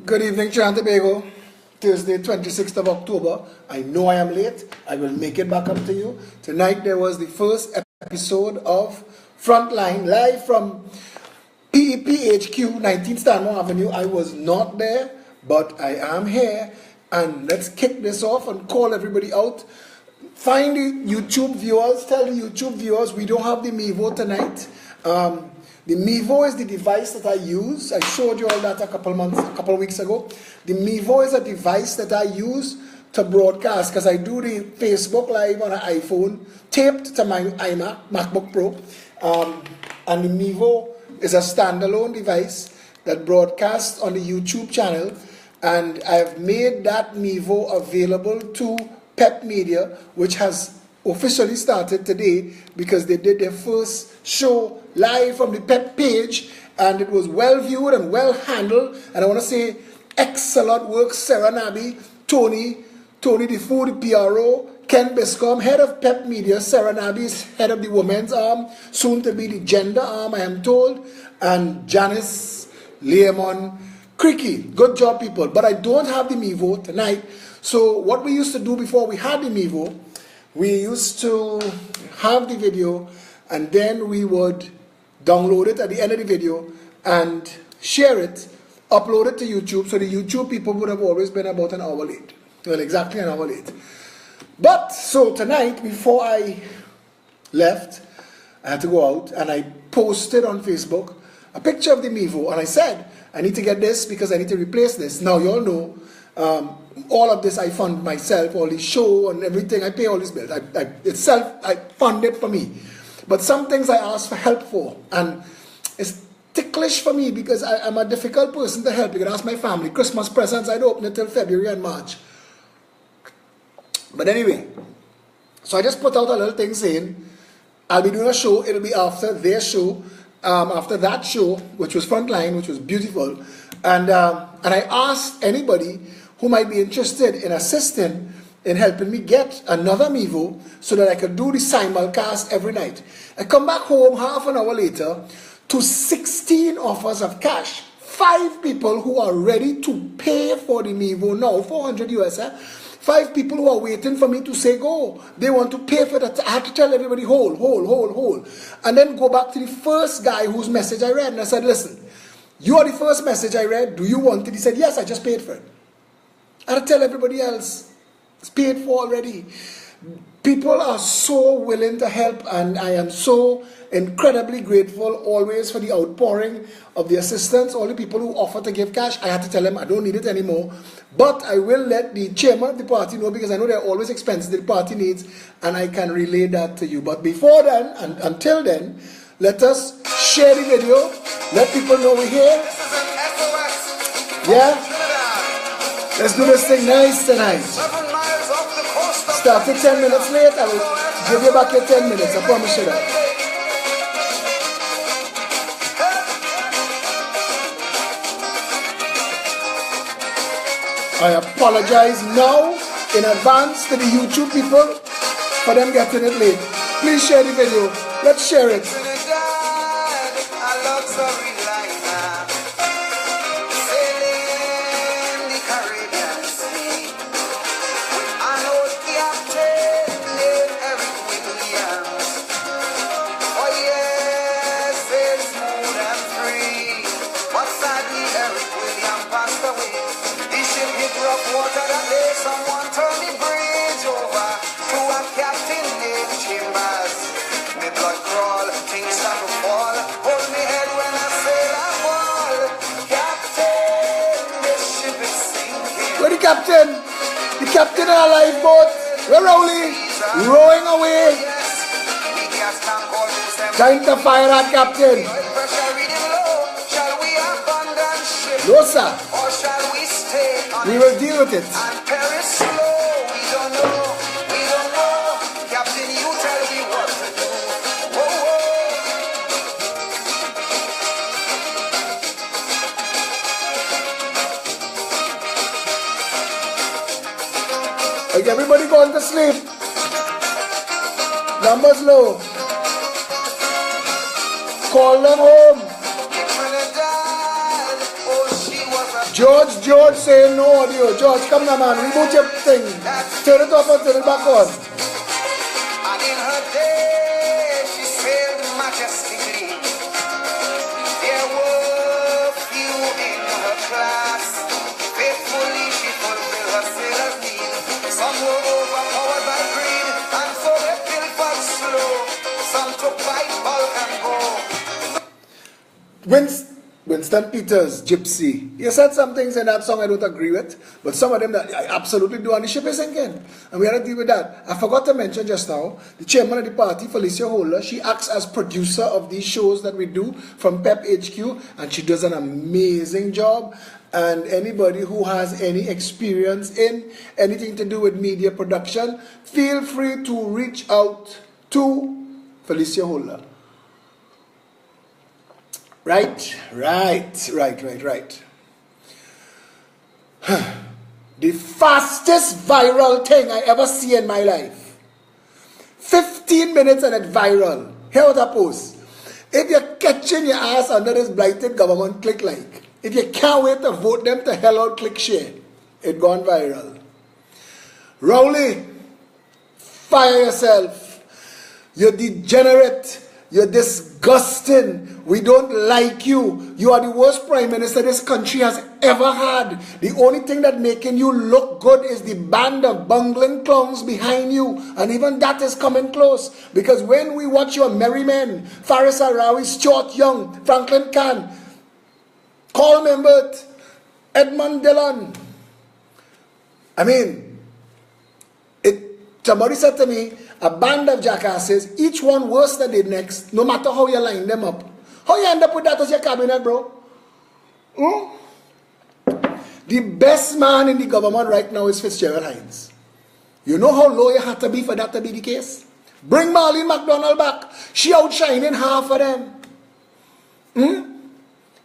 Good evening, Trinidad and Tobago. Thursday, 26th of October. I know I am late. I will make it back up to you. Tonight there was the first episode of Frontline, live from PEPHQ, 19 Stanmore Avenue. I was not there, but I am here. And let's kick this off and call everybody out. Find the YouTube viewers, tell the YouTube viewers we don't have the Mevo tonight. The Mevo is the device that I use. I showed you all that a couple of weeks ago. The Mevo is a device that I use to broadcast because I do the Facebook Live on an iPhone taped to my iMac, MacBook Pro. And the Mevo is a standalone device that broadcasts on the YouTube channel. And I've made that Mevo available to Pep Media, which has officially started today because they did their first show live from the Pep page, and it was well viewed and well handled. And I want to say excellent work, Sarah Nabi, Tony the food PRO, Ken Biscom, head of Pep Media. Sarah Nabi is head of the women's arm, soon to be the gender arm, I am told, and Janice Leamon Cricky. Good job, people. But I don't have the Mevo tonight. So what we used to do before we had the Mevo, we used to have the video and then we would download it at the end of the video and share it, upload it to YouTube. So the YouTube people would have always been about an hour late. Well, exactly an hour late. But so tonight, before I left, I had to go out and I posted on Facebook a picture of the Mevo, and I said, I need to get this because I need to replace this. Now you all know, all of this I fund myself, all the show and everything. I pay all these bills. I fund it for me. But some things I ask for help for, and it's ticklish for me because I'm a difficult person to help. You can ask my family. Christmas presents, I don't open it till February and March. But anyway, so I just put out a little thing saying, I'll be doing a show. It'll be after their show, after that show, which was Frontline, which was beautiful. And I asked anybody who might be interested in assisting in helping me get another Mevo so that I could do the simulcast every night. I come back home half an hour later to 16 offers of cash. 5 people who are ready to pay for the Mevo now, 400 US. 5 people who are waiting for me to say go. They want to pay for that. I had to tell everybody hold. And then go back to the first guy whose message I read. And I said, listen, you are the first message I read. Do you want it? He said, yes, I just paid for it. I had to tell everybody else. It's paid for already. People are so willing to help, and I am so incredibly grateful always for the outpouring of the assistance. All the people who offer to give cash, I had to tell them I don't need it anymore. But I will let the chairman of the party know because I know there are always expenses that the party needs, and I can relay that to you. But before then, and until then, let us share the video. Let people know we're here. Yeah? Let's do this thing nice tonight. Started 10 minutes late, I will give you back your 10 minutes, I promise you that. I apologize now in advance to the YouTube people for them getting it late. Please share the video. Let's share it. The captain in our lifeboat, we're rowing away. Trying to fire that captain. No, sir. We will deal with it. Like everybody going to sleep. Numbers low. Call them home. George saying no audio. George, come now, man. Reboot your thing. Turn it off and turn it back on. And in her day, she sailed majestically. There were few in her class. Faithfully, she fulfilled her sailor's need. Some were overpowered by greed, and so they pilfered slow. Some took bite, bulk, and go. Winston Peters, Gypsy. He said some things in that song I don't agree with, but some of them that I absolutely do, and the ship is sinking. And we had to deal with that. I forgot to mention just now, the chairman of the party, Felicia Holder, she acts as producer of these shows that we do from PEP HQ, and she does an amazing job. And anybody who has any experience in anything to do with media production, feel free to reach out to Felicia Holder. Right. The fastest viral thing I ever see in my life. 15 minutes and it's viral. Here what I post. If you're catching your ass under this blighted government, click like. If you can't wait to vote them to hell out, click share. It gone viral. Rowley, fire yourself. You're degenerate. You're disgusting. We don't like you. You are the worst prime minister this country has ever had. The only thing that making you look good is the band of bungling clowns behind you. And even that is coming close. Because when we watch your merry men, Faris Arawi, Stuart Young, Franklin Khan, Carl Membert, Edmund Dillon. Somebody said to me, a band of jackasses, each one worse than the next, no matter how you line them up. How you end up with that as your cabinet, bro? The best man in the government right now is Fitzgerald Hines. You know how low you had to be for that to be the case? Bring Marlene McDonald back. She outshining half of them.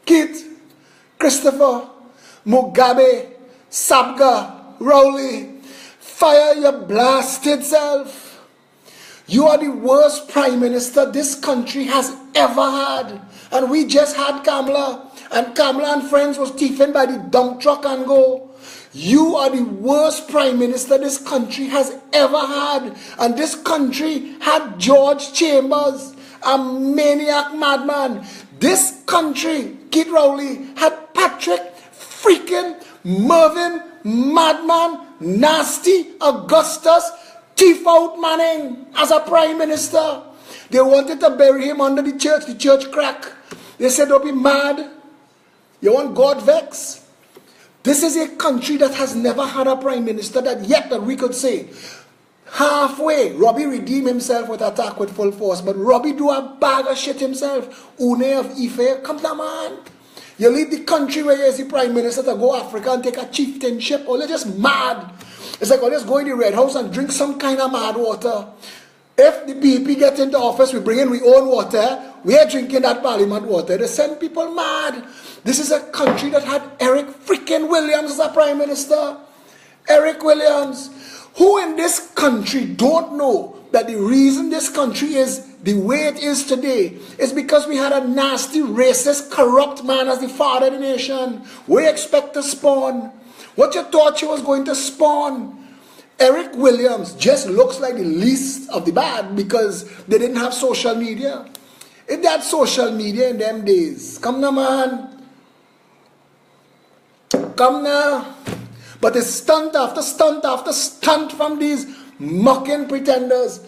Kit, Christopher, Mugabe, Sabga, Rowley. Fire your blasted self. You are the worst prime minister this country has ever had. And we just had Kamala. And Kamala and friends was thieving by the dump truck and go. You are the worst prime minister this country has ever had. And this country had George Chambers, a maniac madman. This country, Kid Rowley, had Patrick freaking Mervyn madman, nasty Augustus Chief Out Manning as a prime minister. They wanted to bury him under the church crack. They said, don't be mad. You want God vex? This is a country that has never had a prime minister that we could say. Halfway, Robbie redeemed himself with attack with full force, but Robbie do a bag of shit himself. Une of Ife, come down, man. You leave the country where you're the prime minister to go Africa and take a chieftainship, or you're just mad. It's like, let's go in the Red House and drink some kind of mad water. If the PDP get into office, we bring in our own water. We are drinking that parliament water. They send people mad. This is a country that had Eric freaking Williams as a prime minister. Eric Williams. Who in this country don't know that the reason this country is the way it is today is because we had a nasty, racist, corrupt man as the father of the nation. We expect to spawn. What you thought you was going to spawn? Eric Williams just looks like the least of the bad because they didn't have social media. If they had social media in them days, come now, man. Come now. But it's stunt after stunt after stunt from these mocking pretenders.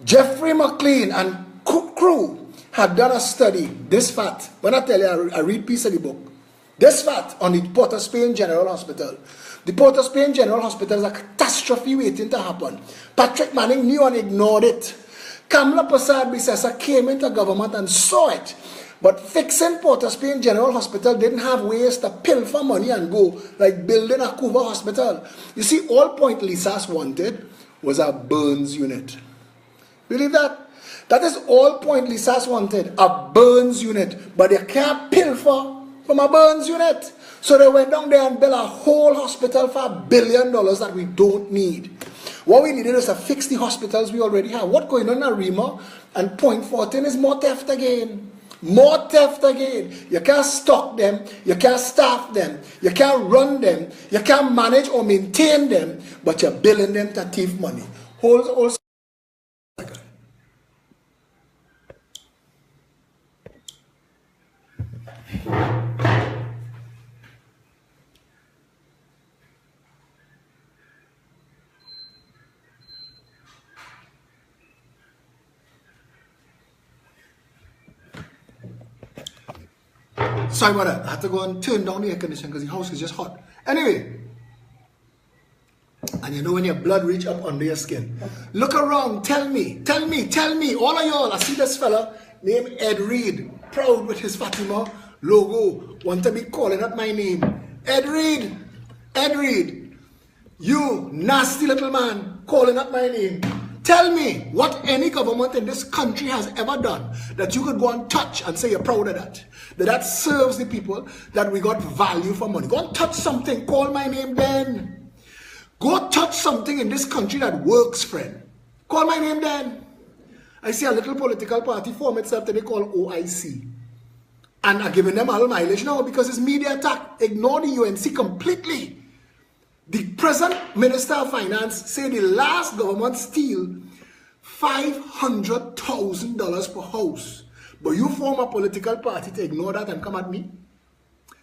Jeffrey McLean and crew had done a study, this fat. When I tell you, I read piece of the book. This fat on the Port of Spain General Hospital. The Port of Spain General Hospital is a catastrophe waiting to happen. Patrick Manning knew and ignored it. Kamala Persad-Bissessar came into government and saw it. But fixing Port of Spain General Hospital didn't have ways to pilfer money and go, like building a Cuba hospital. You see, all Point Lisas wanted was a burns unit. Believe that? That is all Point Lisas wanted, a burns unit. But they can't pilfer from a burns unit. So they went down there and built a whole hospital for $1 billion that we don't need. What we needed is to fix the hospitals we already have. What's going on in Arima and Point 14 is more theft again. More theft again. You can't stock them, you can't staff them, you can't run them, you can't manage or maintain them, but you're billing them to thief money. Hold second. Sorry about that. I had to go and turn down the air conditioning because the house is just hot. Anyway, and you know when your blood reach up under your skin. Look around, tell me, all of y'all. I see this fella named Ed Reed, proud with his Fatima logo, want to be calling out my name. Ed Reed, you nasty little man, calling out my name. Tell me what any government in this country has ever done that you could go and touch and say you're proud of that. That serves the people, that we got value for money. Go and touch something, call my name then. Go touch something in this country that works, friend. Call my name then. I see a little political party form itself that they call OIC. And I'm giving them all mileage now because it's media attack. Ignore the UNC completely. The present Minister of Finance say the last government steal $500,000 per house. But you form a political party to ignore that and come at me?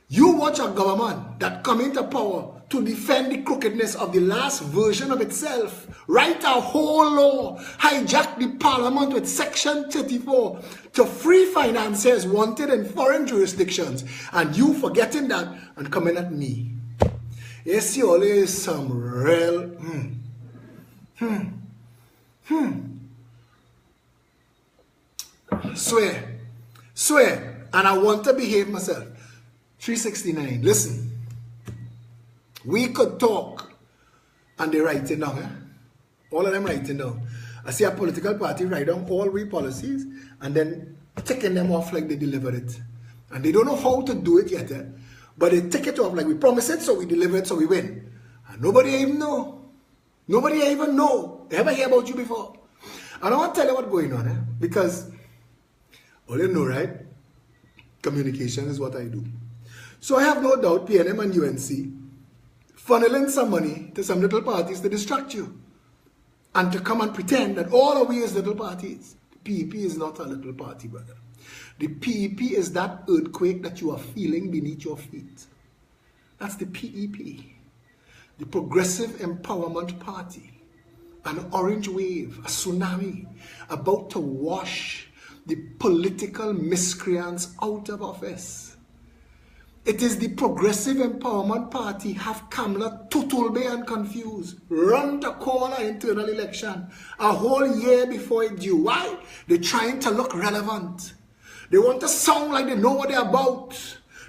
You watch a government that come into power to defend the crookedness of the last version of itself, write a whole law, hijack the parliament with section 34 to free financiers wanted in foreign jurisdictions, and you forgetting that and coming at me. You see always some real Swear, and I want to behave myself. 369, listen. We could talk, and they writing down, eh? All of them writing down. I see a political party write down all we policies, and then taking them off like they deliver it. And they don't know how to do it yet, eh? But they take it off like we promise it, so we deliver it, so we win. And nobody even know. Nobody even know. Ever hear about you before? And I want to tell you what's going on, eh? Because all you know, right? Communication is what I do. So I have no doubt PNM and UNC funneling some money to some little parties to distract you. And to come and pretend that all of we is little parties. The PEP is not a little party, brother. The PEP is that earthquake that you are feeling beneath your feet. That's the PEP. The Progressive Empowerment Party. An orange wave, a tsunami, about to wash the political miscreants out of office. It is the Progressive Empowerment Party have Kamala tutulbe and confused, run to call an internal election a whole year before it due. Why? They're trying to look relevant. They want to sound like they know what they're about.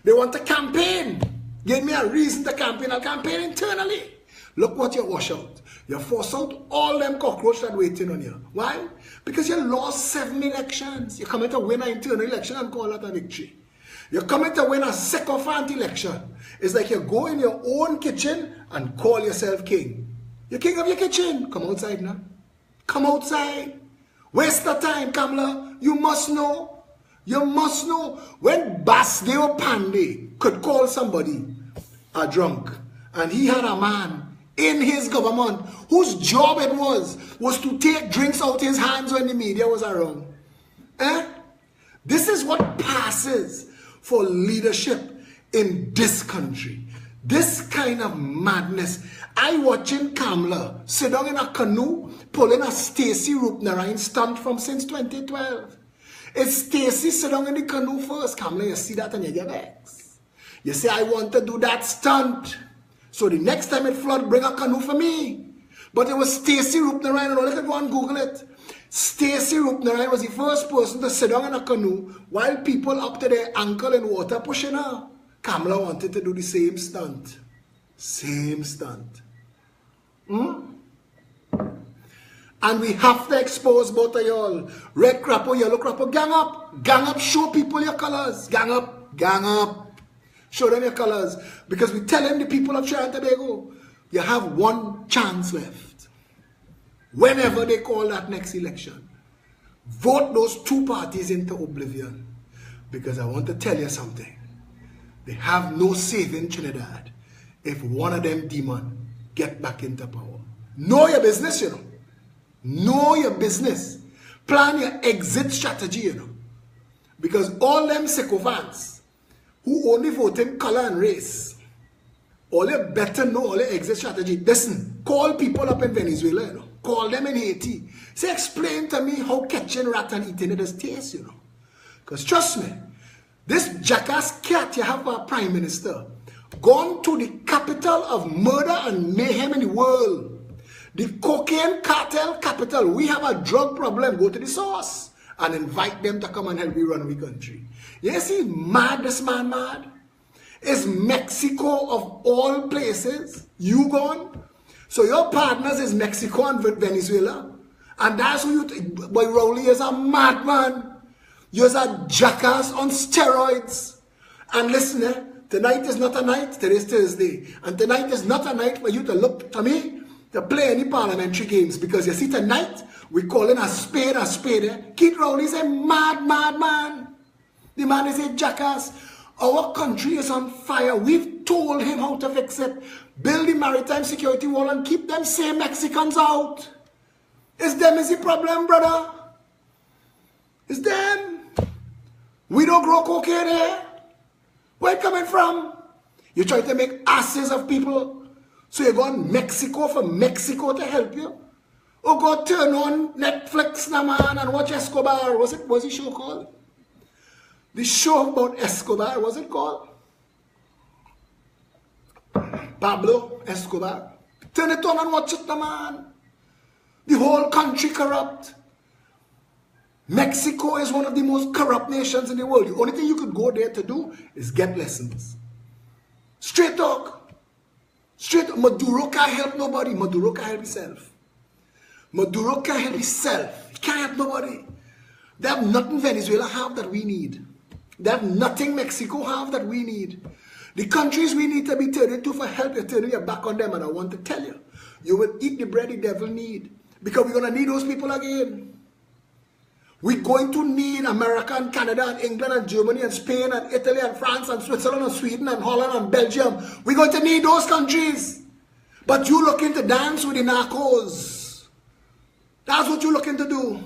They want to campaign. Give me a reason to campaign. I'll campaign internally. Look what you wash out. You force out all them cockroaches that waiting on you. Why? Because you lost 7 elections. You're coming to win an internal election and call that a victory. You're coming to win a sycophant election. It's like you go in your own kitchen and call yourself king. You're king of your kitchen. Come outside now. Come outside. Waste the time, Kamala. You must know. You must know. When Basdeo Pandey could call somebody a drunk, and he had a man in his government whose job it was to take drinks out his hands when the media was around. This is what passes for leadership in this country. This kind of madness. I watching Kamala sit down in a canoe pulling a Stacey Rupnarine stunt from since 2012. It's Stacey sit down in the canoe first. Kamala, you see that and you get vexed. You say, I want to do that stunt. So the next time it flood, bring a canoe for me. But it was Stacey Rupnarine, and all you can go and Google it. Stacey Rupnarine was the first person to sit down in a canoe while people up to their ankle in water pushing her. Kamala wanted to do the same stunt. Same stunt. And we have to expose both of y'all. Red crapper, yellow crapper, gang up. Gang up, show people your colors. Gang up, gang up. Show them your colors. Because we telling the people of Trinidad and Tobago, you have one chance left. Whenever they call that next election, vote those two parties into oblivion. Because I want to tell you something. They have no saving Trinidad if one of them demons get back into power. Know your business, you know. Know your business. Plan your exit strategy, you know. Because all them sycophants who only vote in color and race, all you better know all your exit strategy. Listen, call people up in Venezuela, you know. Call them in Haiti. Say, explain to me how catching rat and eating it is taste, you know. Because trust me, this jackass cat you have our prime minister, gone to the capital of murder and mayhem in the world. The cocaine cartel capital. We have a drug problem. Go to the source and invite them to come and help you run our country. You see, mad, this man mad. Is Mexico of all places, you gone? So your partners is Mexico and Venezuela. And that's who you, boy, Rowley is a madman. You're a jackass on steroids. And listen, tonight is not a night, today is Thursday. And tonight is not a night for you to look to me to play any parliamentary games. Because you see, tonight, we're calling a spade a spade. Keith Rowley is a mad man. The man is a jackass. Our country is on fire. We've told him how to fix it. Build the maritime security wall and keep them same Mexicans out. It's them is the problem, brother. It's them. We don't grow cocaine here. Where it coming from? You try to make asses of people. So you go on Mexico for Mexico to help you? Or go turn on Netflix, na man, and watch Escobar. What's the show called? The show about Escobar, what's it called? Pablo Escobar. Turn it on and watch it, man. The whole country corrupt. Mexico is one of the most corrupt nations in the world. The only thing you could go there to do is get lessons. Straight talk. Straight. Maduro can't help nobody. Maduro can't help himself. Maduro can't help himself. He can't help nobody. They have nothing Venezuela have that we need. They have nothing Mexico have that we need. The countries we need to be turning to for help, you're turning your back on them. And I want to tell you, you will eat the bread the devil need. Because we're going to need those people again. We're going to need America and Canada and England and Germany and Spain and Italy and France and Switzerland and Sweden and Holland and Belgium. We're going to need those countries. But you looking to dance with the narcos. That's what you're looking to do.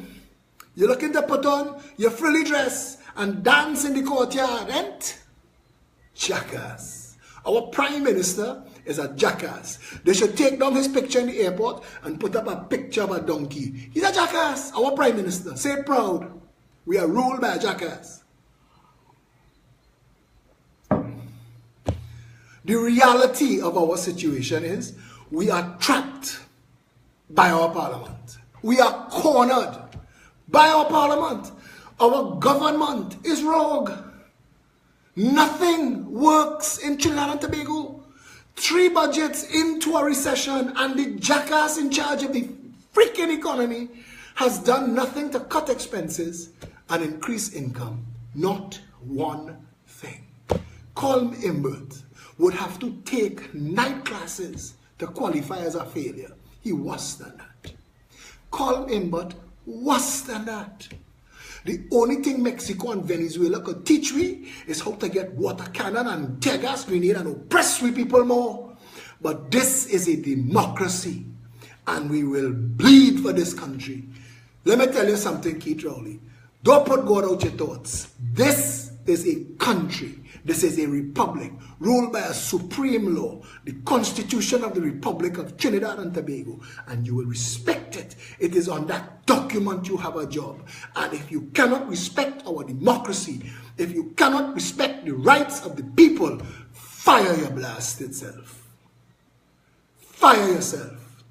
You're looking to put on your frilly dress and dance in the courtyard, ain't? Jackass. Our prime minister is a jackass. They should take down his picture in the airport and put up a picture of a donkey. He's a jackass. Our prime minister. Say it proud. We are ruled by a jackass. The reality of our situation is we are trapped by our parliament. We are cornered by our parliament. Our government is rogue. Nothing works in Trinidad and Tobago. 3 budgets into a recession and the jackass in charge of the freaking economy has done nothing to cut expenses and increase income. Not one thing. Colm Imbert would have to take night classes to qualify as a failure. He worse than that. Colm Imbert worse than that. The only thing Mexico and Venezuela could teach me is how to get water cannon and tear gas grenade and oppress we people more. But this is a democracy and we will bleed for this country. Let me tell you something, Keith Rowley. Don't put God out your thoughts. This is a country. This is a republic ruled by a supreme law, the Constitution of the Republic of Trinidad and Tobago, and you will respect it. It is on that document you have a job. And if you cannot respect our democracy, if you cannot respect the rights of the people, fire your blasted self. Fire yourself.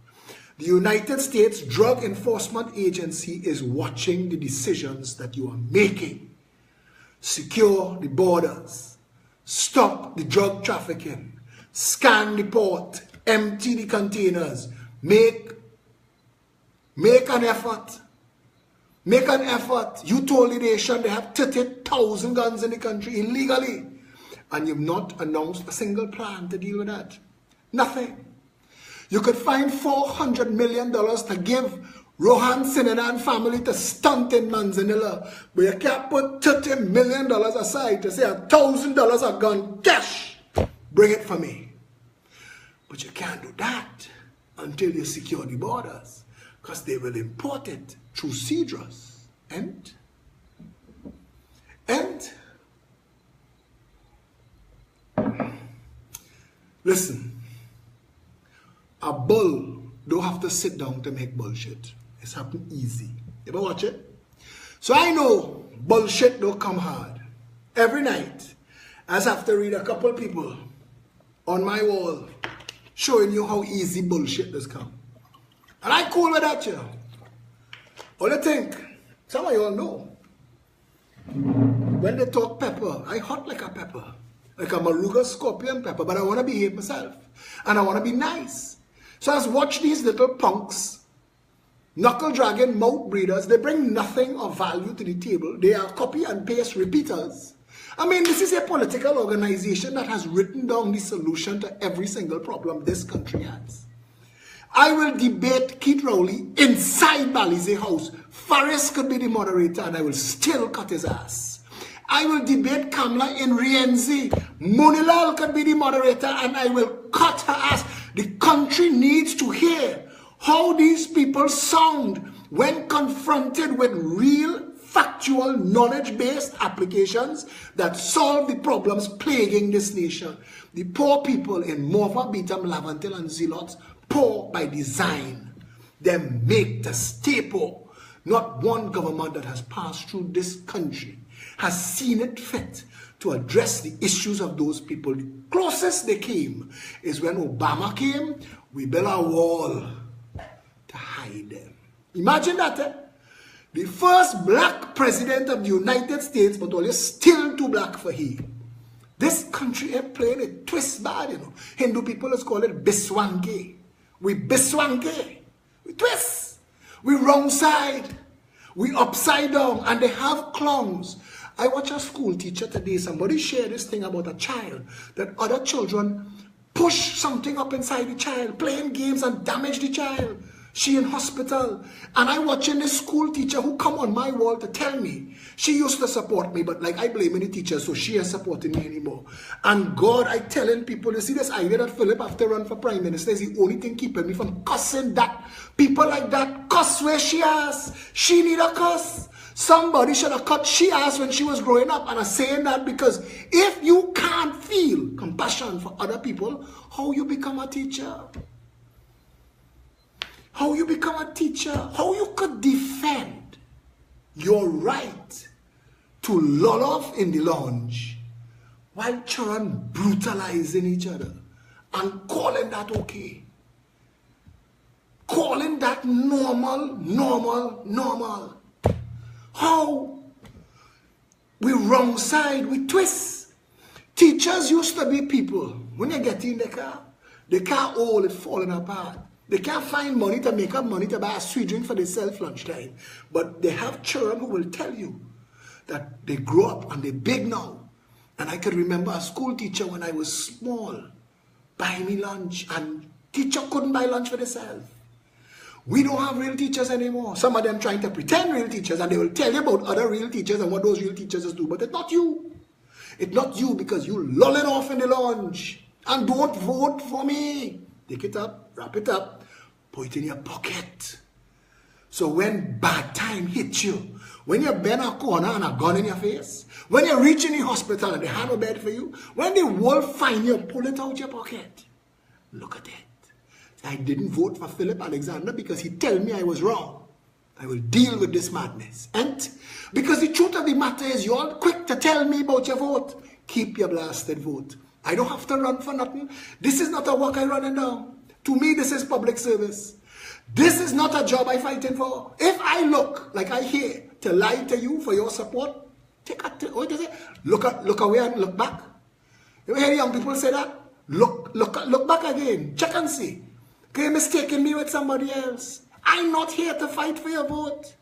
The United States Drug Enforcement Agency is watching the decisions that you are making. Secure the borders. Stop the drug trafficking. Scan the port. Empty the containers. Make an effort. Make an effort. You told the nation they have 30,000 guns in the country illegally. And you've not announced a single plan to deal with that. Nothing. You could find $400 million to give Rohan Sinanan family to stunt in Manzanilla, but you can't put $30 million aside to say $1,000 are gone cash. Bring it for me. But you can't do that until you secure the borders, because they will import it through Cedros. And listen, a bull don't have to sit down to make bullshit. It's happening easy. You ever watch it? So I know bullshit don't come hard. Every night, I just have to read a couple people on my wall showing you how easy bullshit does come. And I cool with that, you know. All you think, some of you all know, when they talk pepper, I hot like a pepper. Like a Maruga scorpion pepper, but I want to behave myself. And I want to be nice. So I just watch these little punks, knuckle dragging mouth breeders. They bring nothing of value to the table. They are copy and paste repeaters. I mean, this is a political organization that has written down the solution to every single problem this country has. I will debate Keith Rowley inside Balize House. Faris could be the moderator and I will still cut his ass. I will debate Kamla in Rienzi. Monilal could be the moderator and I will cut her ass. The country needs to hear how these people sound when confronted with real, factual, knowledge-based applications that solve the problems plaguing this nation. The poor people in Morva, Beetham, Laventille, and Zealots, poor by design. They make the stay poor. Not one government that has passed through this country has seen it fit to address the issues of those people. The closest they came is when Obama came. We built a wall to hide them. Imagine that, eh? The first black president of the United States, but only still too black for he. This country ain't playing a twist bad, you know. Hindu people is call it biswange. We biswange. We twist. We wrong side. We upside down. And they have clowns. I watch a school teacher today. Somebody shared this thing about a child. That other children push something up inside the child. Playing games and damage the child. She in hospital. And I watching this school teacher who come on my wall to tell me. She used to support me, but like I blame the teacher, so she ain't supporting me anymore. And God, I telling people, you see this idea that Philip have to run for prime minister is the only thing keeping me from cussing that. People like that cuss where she has. She need a cuss. Somebody should have cut she ass when she was growing up. And I'm saying that because if you can't feel compassion for other people, how you become a teacher? How you become a teacher? How you could defend your right to loll off in the lounge while children brutalizing each other and calling that okay? Calling that normal. How we wrong side, we twist. Teachers used to be people. When you get in the car all is falling apart. They can't find money to make up money to buy a sweet drink for themselves lunchtime. But they have children who will tell you that they grow up and they're big now. And I can remember a school teacher when I was small buy me lunch, and teacher couldn't buy lunch for themselves. We don't have real teachers anymore. Some of them trying to pretend real teachers, and they will tell you about other real teachers and what those real teachers do. But it's not you. It's not you, because you lolling off in the lounge. And don't vote for me. Take it up, wrap it up, put it in your pocket. So when bad time hits you, when you bend a corner and a gun in your face, when you reach in the hospital and they have a bed for you, when the wolf find you, pull it out your pocket. Look at it. I didn't vote for Philip Alexander because he told me I was wrong. I will deal with this madness. And because the truth of the matter is, you're all quick to tell me about your vote. Keep your blasted vote. I don't have to run for nothing. This is not a work I running down. To me, this is public service. This is not a job I'm fighting for. If I look like I here to lie to you for your support, what is it? Look away and look back. You hear young people say that? Look back again. Check and see. Okay, you're mistaking me with somebody else. I'm not here to fight for your vote.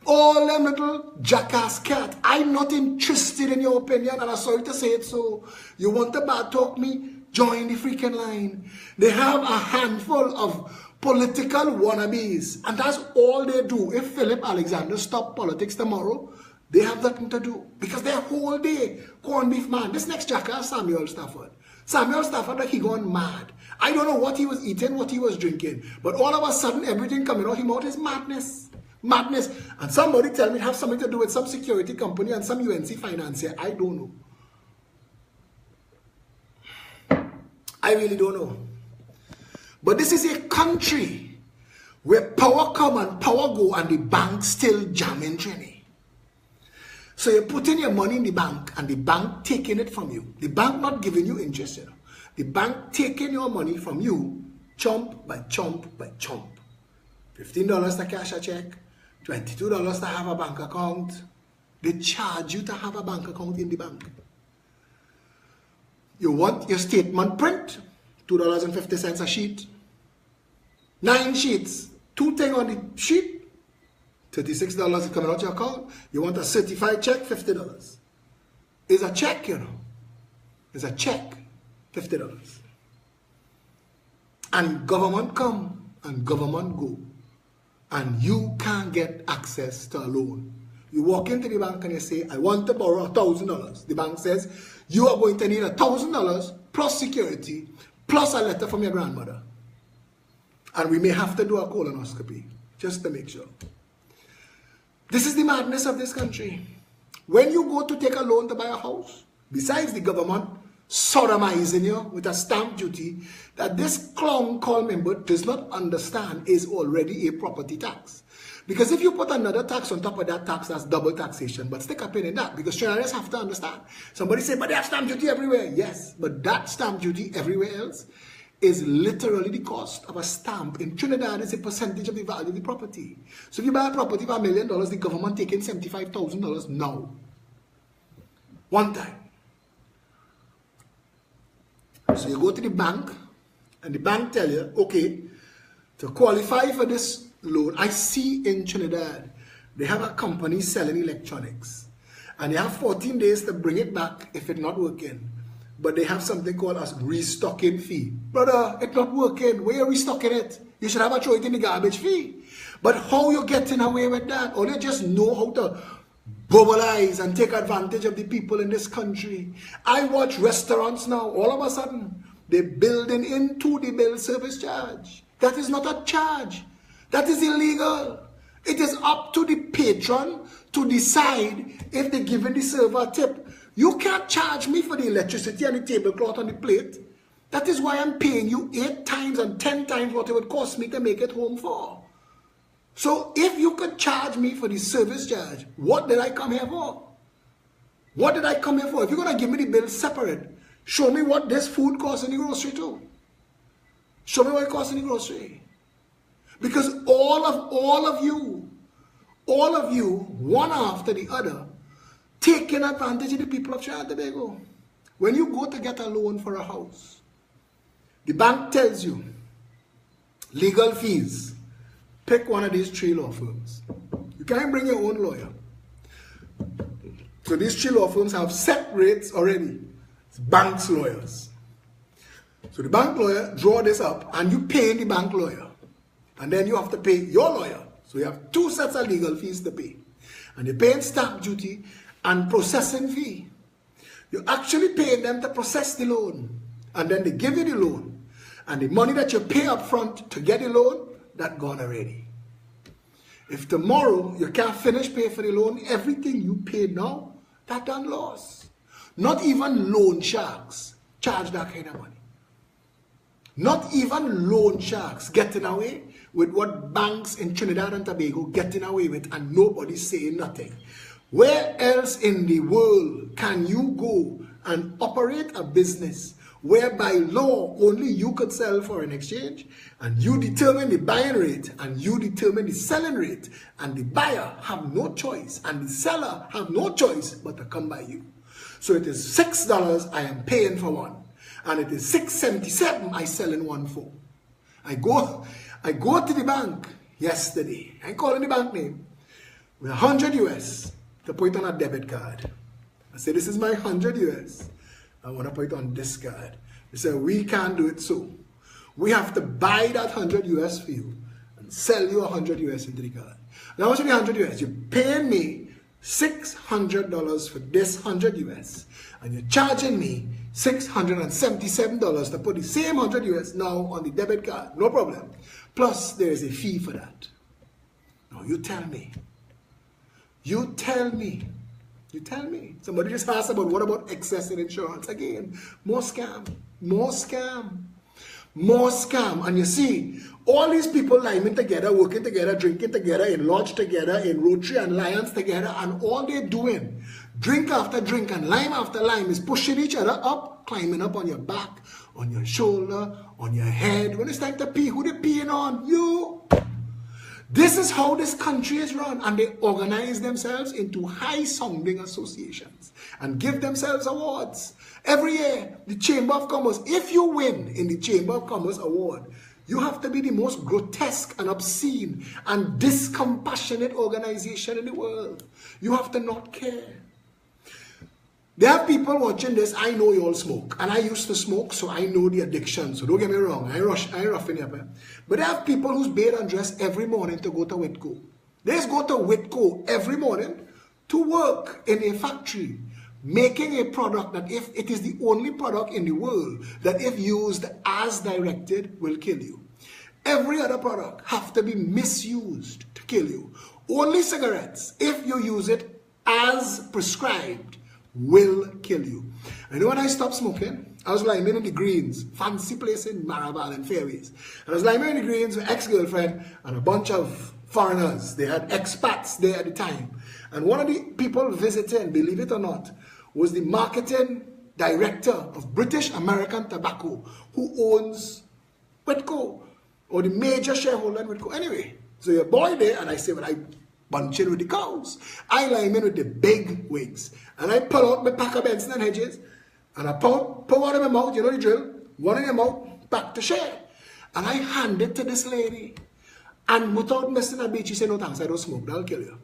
All them little jackass cat. I'm not interested in your opinion, and I'm sorry to say it so. You want to bad talk me? Join the freaking line. They have a handful of political wannabes. And that's all they do. If Philip Alexander stopped politics tomorrow, they have nothing to do. Because their whole day, corned beef man. This next jackass, Samuel Stafford. Samuel Stafford, like he gone mad. I don't know what he was eating, what he was drinking. But all of a sudden, everything coming out his mouth is madness. Madness. And somebody tell me it have something to do with some security company and some UNC financier. I don't know. I really don't know. But this is a country where power come and power go and the bank still jamming Trini. So you're putting your money in the bank and the bank taking it from you. The bank not giving you interest, you know. The bank taking your money from you, chump by chump by chump. $15 to cash a check, $22 to have a bank account. They charge you to have a bank account in the bank. You want your statement print, $2.50 a sheet. 9 sheets, 2 things on the sheet, $36 is coming out your account. You want a certified check, $50. It's a check, you know. It's a check, $50. And government come and government go. And you can't get access to a loan. You walk into the bank and you say, I want to borrow $1,000. The bank says, you are going to need $1,000 plus security, plus a letter from your grandmother. And we may have to do a colonoscopy, just to make sure. This is the madness of this country. When you go to take a loan to buy a house, besides the government sodomizing you with a stamp duty that this clown called member does not understand is already a property tax. Because if you put another tax on top of that tax, that's double taxation. But stick a pin in that, because Trinidadians have to understand. Somebody say, but they have stamp duty everywhere. Yes, but that stamp duty everywhere else is literally the cost of a stamp. In Trinidad, it's a percentage of the value of the property. So if you buy a property for $1 million, the government taking $75,000 now. One time. So you go to the bank, and the bank tell you, okay, to qualify for this loan, I see in Trinidad, they have a company selling electronics. And they have 14 days to bring it back if it's not working. But they have something called a restocking fee. Brother, it's not working. Where are we restocking it? You should have a throw it in the garbage fee. But how you getting away with that? Or you just know how to bubblize and take advantage of the people in this country. I watch restaurants now. All of a sudden, they're building into the bill service charge. That is not a charge. That is illegal. It is up to the patron to decide if they're giving the server a tip. You can't charge me for the electricity and the tablecloth on the plate. That is why I'm paying you 8 times and 10 times what it would cost me to make it home for. So if you could charge me for the service charge, what did I come here for? What did I come here for? If you're going to give me the bill separate, show me what this food costs in the grocery too. Show me what it costs in the grocery. Because all of you, one after the other, taking advantage of the people of Trinidad and Tobago. When you go to get a loan for a house, the bank tells you, legal fees, pick one of these 3 law firms. You can't bring your own lawyer. So these 3 law firms have set rates already. It's bank's lawyers. So the bank lawyer draw this up and you pay the bank lawyer. And then you have to pay your lawyer. So you have 2 sets of legal fees to pay. And you're paying stamp duty and processing fee. You're actually paying them to process the loan. And then they give you the loan. And the money that you pay up front to get the loan, that gone already. If tomorrow you can't finish pay for the loan, everything you paid now, that done loss. Not even loan sharks charge that kind of money. Not even loan sharks getting away with what banks in Trinidad and Tobago getting away with, and nobody's saying nothing. Where else in the world can you go and operate a business where by law only you could sell foreign exchange, and you determine the buying rate and you determine the selling rate, and the buyer have no choice and the seller have no choice but to come by you? So it is $6 I am paying for one, and it is $6.77 I sell in one for. I go to the bank yesterday, I call in the bank name, with 100 US to put it on a debit card. I say, this is my 100 US. I want to put it on this card. They say, we can't do it so. We have to buy that 100 US for you and sell you 100 US into the card. Now, what's the 100 US? You're paying me $600 for this 100 US, and you're charging me $677 to put the same 100 US now on the debit card. No problem. Plus, there is a fee for that. Now, you tell me. You tell me. You tell me. Somebody just asked about what about excess in insurance? Again, more scam. More scam. More scam. And you see, all these people liming together, working together, drinking together, in lodge together, in Rotary and Lions together, and all they're doing, drink after drink and lime after lime, is pushing each other up, climbing up on your back, on your shoulder, on your head. When it's time to pee, who they peeing on? You. This is how this country is run, and they organize themselves into high-sounding associations and give themselves awards. Every year, the Chamber of Commerce, if you win in the Chamber of Commerce award, you have to be the most grotesque and obscene and discompassionate organization in the world. You have to not care. There are people watching this. I know you all smoke, and I used to smoke, so I know the addiction. So don't get me wrong, I ain't roughing you up. But there are people who's bathe and dress every morning to go to Whitco. They just go to Whitco every morning to work in a factory, making a product that if it is the only product in the world that if used as directed will kill you. Every other product have to be misused to kill you. Only cigarettes, if you use it as prescribed, will kill you. I know when I stopped smoking, I was lying in the Greens, fancy place in Marabal and Fairways. And I was lying in the Greens with ex-girlfriend and a bunch of foreigners. They had expats there at the time. And one of the people visiting, believe it or not, was the marketing director of British American Tobacco, who owns Whitco, or the major shareholder in Whitco. Anyway, so your boy there, and I say, well, I bunching with the cows. I line in with the big wigs. And I pull out my pack of Benson and Hedges, and I pour one in my mouth, you know the drill, one in your mouth, back to share. And I hand it to this lady. And without missing a beat, she said, no thanks, I don't smoke, that'll kill you.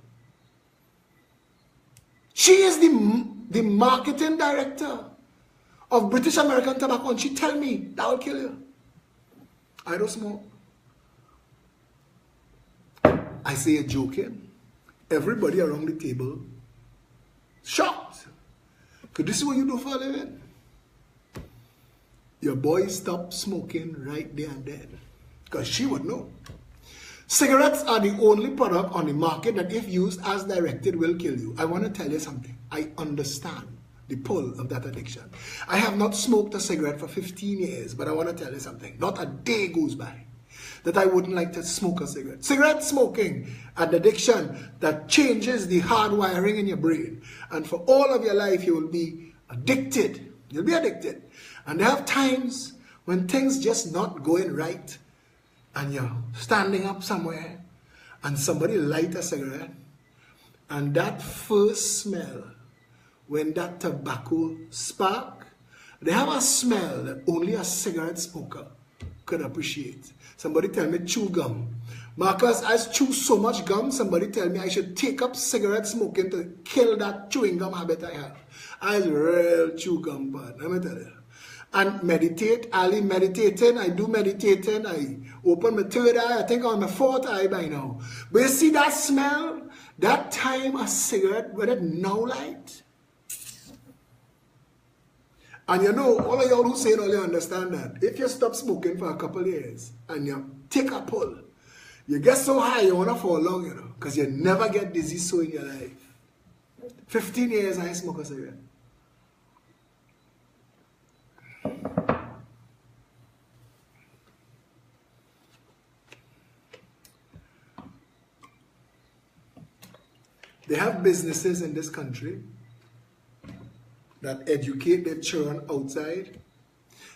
She is the marketing director of British American Tobacco, and she tell me, that will kill you. I don't smoke. I say you're joking. Everybody around the table shocked. Because this is what you do for a living. Your boy stopped smoking right there and then. Because she would know. Cigarettes are the only product on the market that if used as directed will kill you. I want to tell you something. I understand the pull of that addiction. I have not smoked a cigarette for 15 years, but I want to tell you something. Not a day goes by that I wouldn't like to smoke a cigarette. Cigarette smoking, an addiction that changes the hardwiring in your brain. And for all of your life, you will be addicted. You'll be addicted. And there are times when things just not going right, and you're standing up somewhere, and somebody light a cigarette, and that first smell, when that tobacco spark, they have a smell that only a cigarette smoker could appreciate. Somebody tell me chew gum. Marcus, I chew so much gum, somebody tell me I should take up cigarette smoking to kill that chewing gum habit I have. I real chew gum, but let me tell you. And meditate, Ali meditating, I do meditating, I open my third eye, I think on my fourth eye by now. But you see that smell, that time a cigarette with it now light. And you know, all of y'all who say it, all you understand that. If you stop smoking for a couple of years and you take a pull, you get so high you want to fall long, you know, because you never get dizzy so in your life. 15 years I smoke a cigarette. They have businesses in this country that educate their children outside.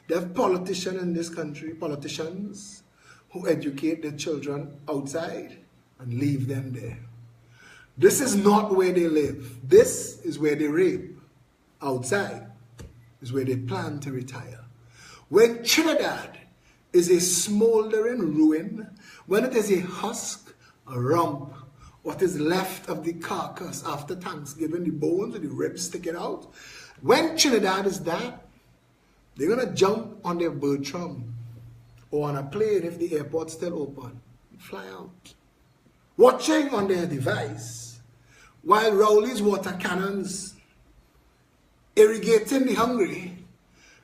They have politicians in this country, politicians who educate their children outside and leave them there. This is not where they live. This is where they rape. Outside is where they plan to retire. When Trinidad is a smoldering ruin, when it is a husk, a rump, what is left of the carcass after Thanksgiving, the bones and the ribs sticking out, when Trinidad is that, they're going to jump on their Bertram or on a plane if the airport's still open. Fly out. Watching on their device while Rowley's water cannons irrigating the hungry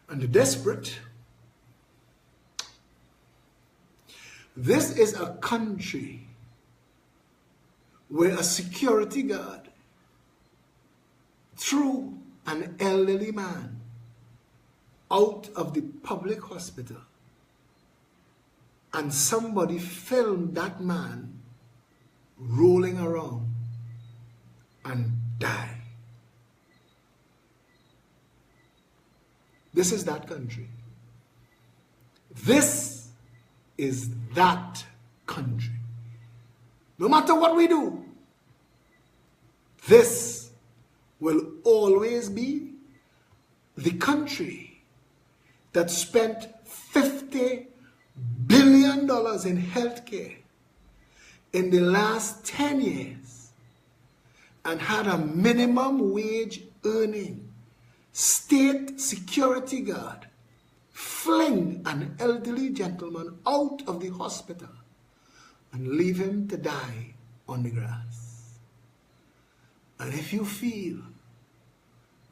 and the desperate. This is a country where a security guard threw an elderly man out of the public hospital, and somebody filmed that man rolling around and die. This is that country. This is that country. No matter what we do, this will always be the country that spent $50 billion in healthcare in the last 10 years and had a minimum wage earning state security guard fling an elderly gentleman out of the hospital and leave him to die on the grass. And if you feel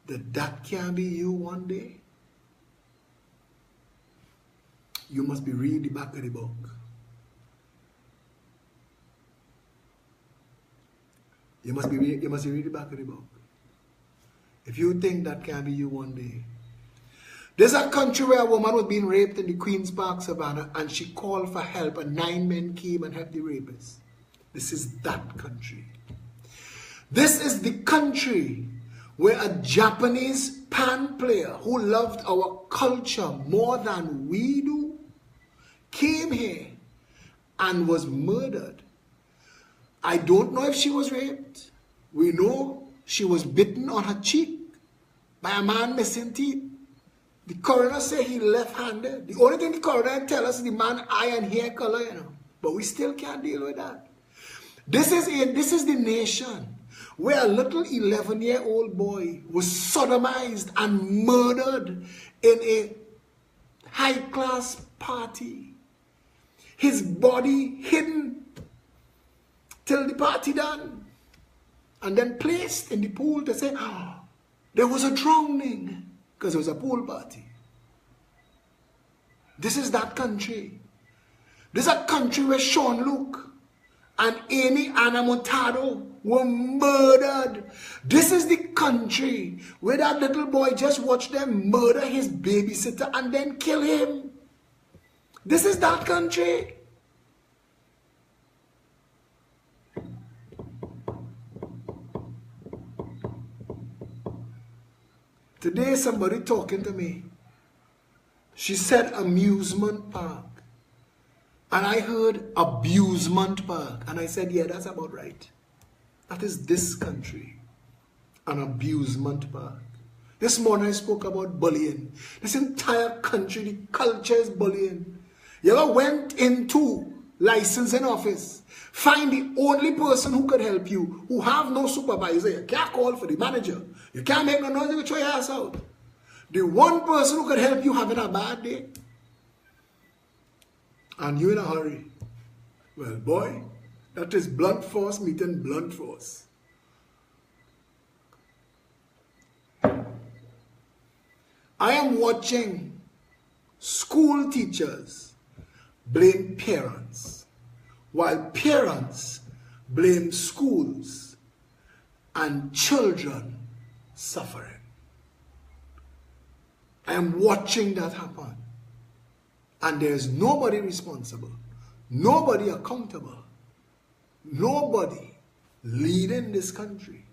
that that can be you one day, you must be reading the back of the book. You must read the back of the book. If you think that can be you one day. There's a country where a woman was being raped in the Queen's Park Savannah and she called for help and 9 men came and helped the rapist. This is that country. This is the country where a Japanese pan player who loved our culture more than we do came here and was murdered. I don't know if she was raped. We know she was bitten on her cheek by a man missing teeth. The coroner said he left-handed. The only thing the coroner can tell us is the man eye and hair color, you know. But we still can't deal with that. This is the nation where a little 11-year-old boy was sodomized and murdered in a high-class party. His body hidden till the party done. And then placed in the pool to say, oh, there was a drowning. Because it was a pool party. This is that country. This is a country where Sean Luke and Amy Anna Montado were murdered. This is the country where that little boy just watched them murder his babysitter and then kill him. This is that country. Today somebody talking to me, she said amusement park. And I heard abusement park. And I said, yeah, that's about right. That is this country, an abusement park. This morning I spoke about bullying. This entire country, the culture is bullying. You ever went into licensing office, find the only person who could help you, who have no supervisor. You can't call for the manager. You can't make no noise, you can throw your ass out. The one person who could help you having a bad day, and you in a hurry. Well, boy, that is blunt force meeting blunt force. I am watching school teachers blame parents, while parents blame schools, and children suffering. I am watching that happen. And there is nobody responsible, nobody accountable, nobody leading this country.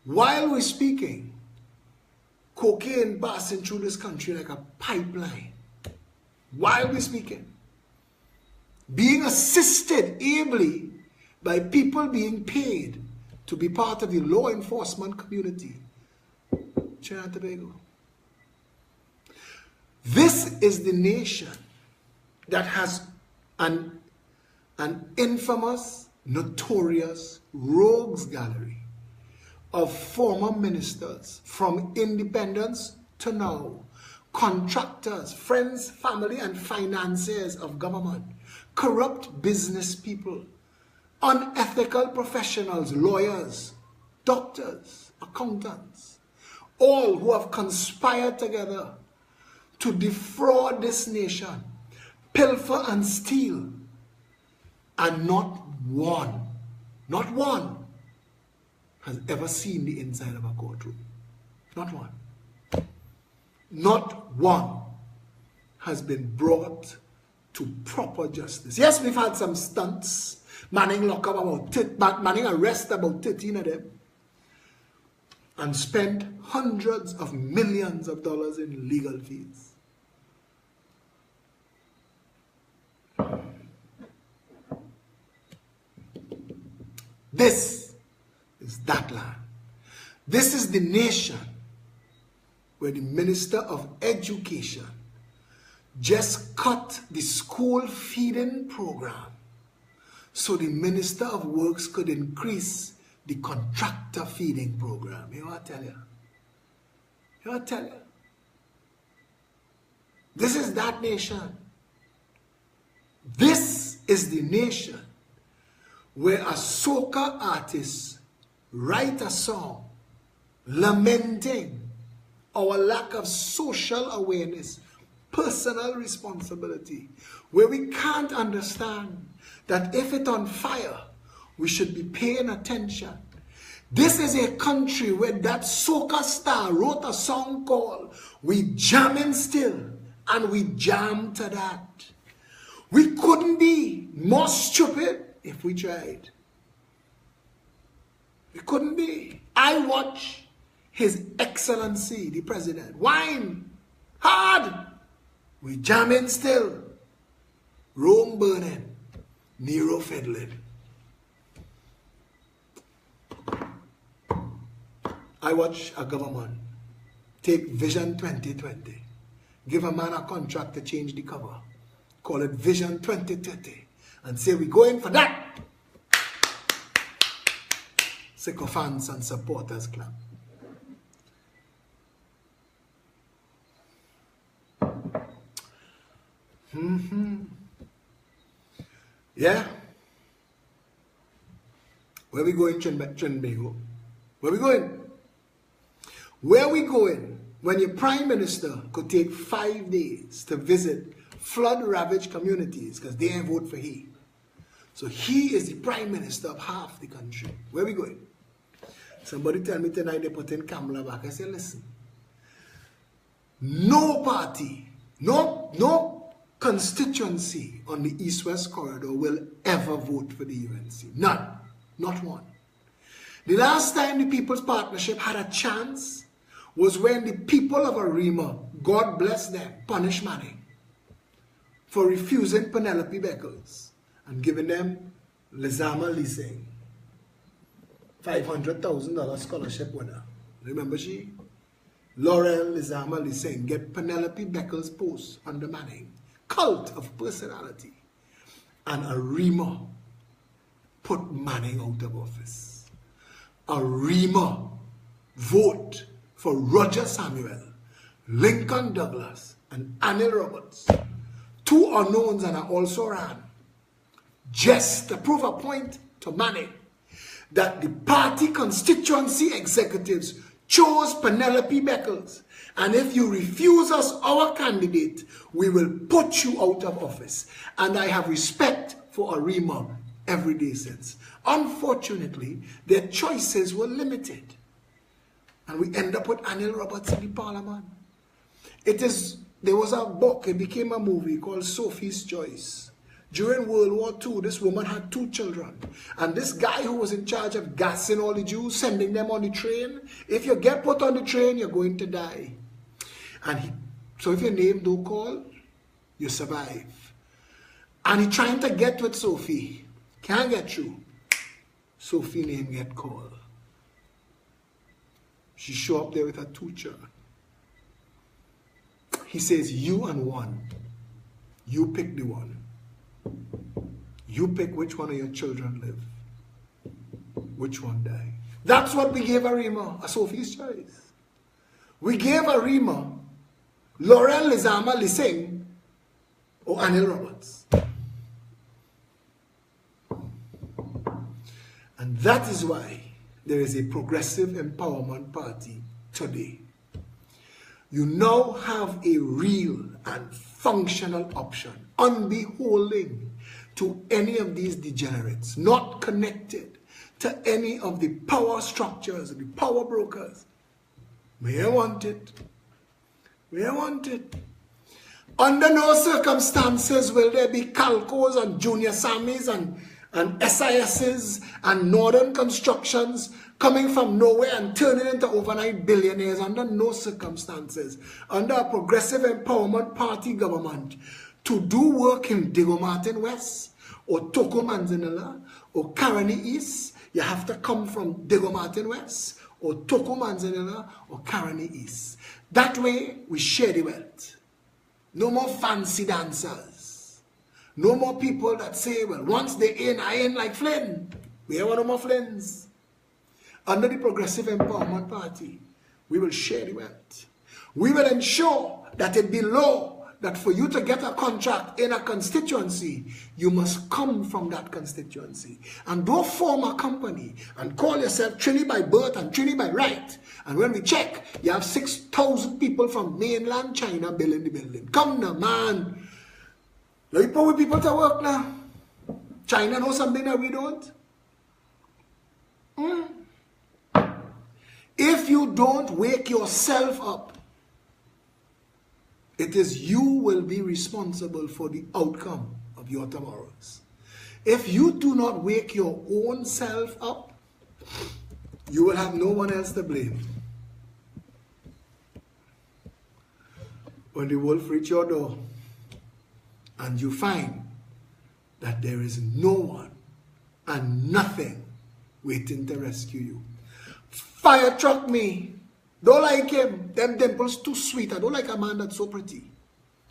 While we're speaking, cocaine passing through this country like a pipeline. While we're speaking, being assisted ably by people being paid to be part of the law enforcement community. Trinidad and Tobago. This is the nation that has an infamous, notorious rogues gallery of former ministers from independence to now contractors, friends, family, and financiers of government, corrupt business people, unethical professionals, lawyers, doctors, accountants, all who have conspired together to defraud this nation, pilfer and steal, and not one has ever seen the inside of a courtroom. Not one. Not one has been brought to proper justice. Yes, we've had some stunts. Manning arrested about 13 of them and spent hundreds of millions of dollars in legal fees. This is that land. This is the nation where the Minister of Education just cut the school feeding program so the Minister of Works could increase the contractor feeding program. You know what I tell you? You know what I tell you? This is that nation. This is the nation where a soca artist write a song lamenting our lack of social awareness, personal responsibility, where we can't understand that if it's on fire, we should be paying attention. This is a country where that soca star wrote a song called "We Jamming Still," and we jam to that. We couldn't be more stupid if we tried. We couldn't be. I watch His Excellency, the President, whine hard. We jamming still. Rome burning. Nero fiddling. I watch a government take Vision 2020, give a man a contract to change the cover, call it Vision 2030, and say we're going for that. Sycophants and supporters clap. Yeah. Where we going, Trinbago? Where we going? Where we going when your Prime Minister could take 5 days to visit flood-ravaged communities because they ain't vote for he. So he is the Prime Minister of half the country. Where we going? Somebody tell me tonight they put in Kamala back. I say, listen, no party, no constituency on the East-West corridor will ever vote for the UNC. None. Not one. The last time the People's Partnership had a chance was when the people of Arima, God bless them, punished Manning for refusing Penelope Beckles and giving them Lizama Leasing, $500,000 scholarship winner. Remember she? Laurel Lizama Leasing get Penelope Beckles post under Manning. Cult of personality. And Arima put Manning out of office. Arima vote for Roger Samuel, Lincoln Douglas, and Anil Roberts. Two unknowns, and I also ran just to prove a point to Manning that the party constituency executives chose Penelope Beckles, and if you refuse us our candidate, we will put you out of office. And I have respect for Arima every day since. Unfortunately, their choices were limited, and we end up with Anil Roberts in the parliament. There was a book, it became a movie called Sophie's Choice. During World War II, this woman had 2 children. And this guy who was in charge of gassing all the Jews, sending them on the train, if you get put on the train, you're going to die. So if your name don't call, you survive. And he trying to get with Sophie. Can't get through. Sophie name get called. She show up there with her 2 children. He says, you and one. You pick the one. You pick which one of your children live. Which one die. That's what we gave Arima, a Sophie's Choice. We gave Arima Laurel Lizama Lising, or Anil Roberts. And that is why there is a Progressive Empowerment Party today. You now have a real and functional option, unbeholding to any of these degenerates, not connected to any of the power structures, the power brokers. May I want it? May I want it? Under no circumstances will there be Calcos and Junior Sammies and SISs and Northern Constructions coming from nowhere and turning into overnight billionaires. Under no circumstances, under a Progressive Empowerment Party government, to do work in Diego Martin West or Toko Manzanilla or Caroni East, you have to come from Diego Martin West or Toko Manzanilla or Caroni East. That way we share the wealth. No more fancy dancers. No more people that say, well, once they in, I in like Flynn. We have no more Flynns. Under the Progressive Empowerment Party, we will share the wealth. We will ensure that it be law that for you to get a contract in a constituency, you must come from that constituency. And don't form a company and call yourself Trini by birth and Trini by right. And when we check, you have 6,000 people from mainland China building the building. Come now, man. Let me put people to work now. China knows something that we don't. If you don't wake yourself up, it is you will be responsible for the outcome of your tomorrows. If you do not wake your own self up, you will have no one else to blame. When the wolf reaches your door and you find that there is no one and nothing waiting to rescue you. Fire truck me. Don't like him. Them dimples too sweet. I don't like a man that's so pretty.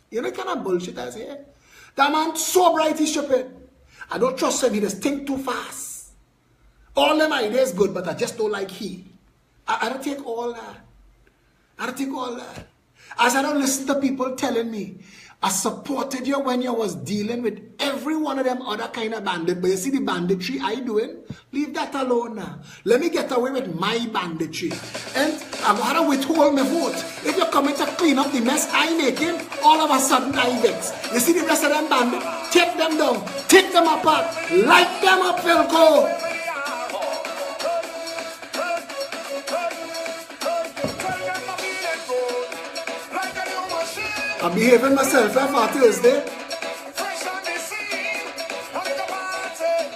You know the kind of bullshit I say? That man so bright he's stupid. I don't trust him. He just think too fast. All them ideas good, but I just don't like he. I don't take all that. I don't take all that. As I don't listen to people telling me, I supported you when you was dealing with every one of them other kind of bandit. But you see the banditry I doing? Leave that alone now. Let me get away with my banditry. And I'm going to withhold my vote. If you're coming to clean up the mess I making, all of a sudden I vex. You see the rest of them bandits? Take them down. Take them apart. Light them up, Philco. I'm behaving myself for Thursday. Fresh on the scene, on the party,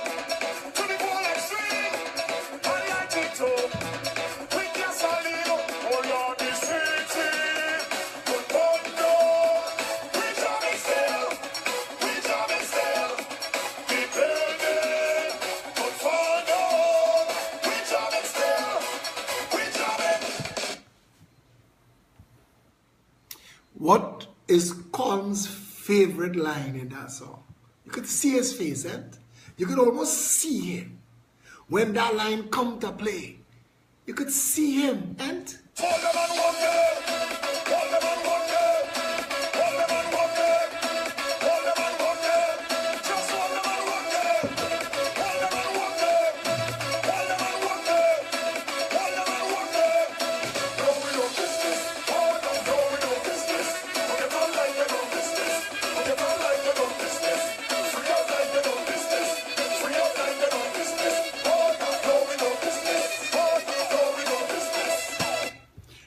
to the full extreme, on the attitude, with your solid, all your the city, good bondo, we job it still, the building, good follow, we job it still, we job it. What is Colm's favorite line in that song? You could see his face, eh? You could almost see him. When that line come to play, you could see him, and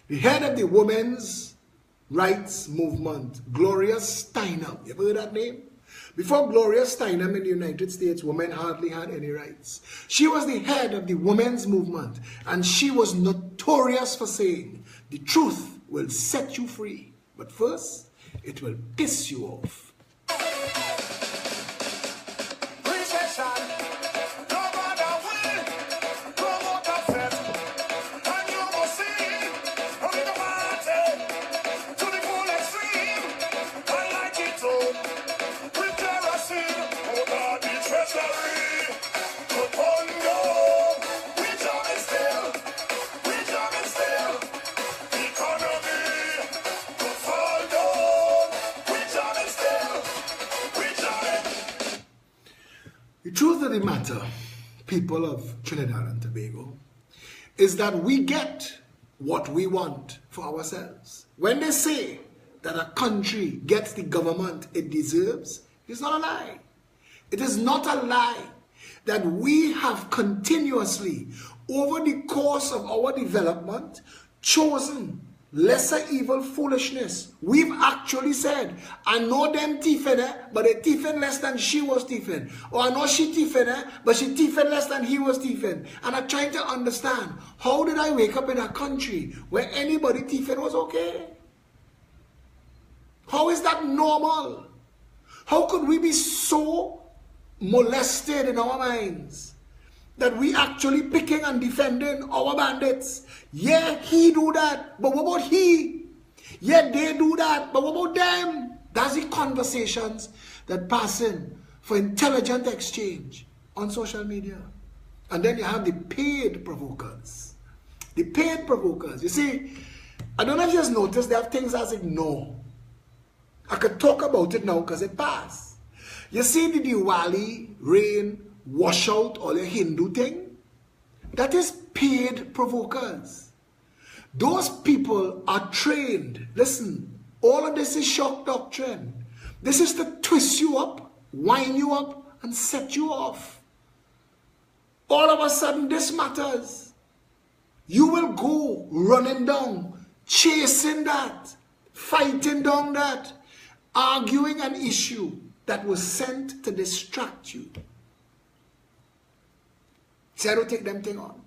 the head of the women's rights movement, Gloria Steinem. You ever heard that name? Before Gloria Steinem in the United States, women hardly had any rights. She was the head of the women's movement, and she was notorious for saying, the truth will set you free, but first, it will piss you off. Economy, good fall down. of the matter, people of Trinidad and Tobago, is that we get what we want for ourselves. When they say that a country gets the government it deserves, it's not a lie. It is not a lie that we have continuously, over the course of our development, chosen lesser evil foolishness. We've actually said, I know them thiefing, but they thiefing less than she was thiefing. Or I know she thiefing, but she thiefing less than he was thiefing. And I'm trying to understand, how did I wake up in a country where anybody thiefing was okay? How is that normal? How could we be so molested in our minds that we actually picking and defending our bandits? Yeah, he do that, but what about he? Yeah, they do that, but what about them? That's the conversations that pass in for intelligent exchange on social media. And then you have the paid provokers. The paid provokers. You see, I don't know if you just noticed, they have things as ignore. I could talk about it now because it passed. You see the Diwali, rain, wash out all your Hindu thing? That is paid provokers. Those people are trained. Listen, all of this is shock doctrine. This is to twist you up, wind you up, and set you off. All of a sudden, this matters. You will go running down, chasing that, fighting down that, arguing an issue that was sent to distract you. See, I don't take them thing on.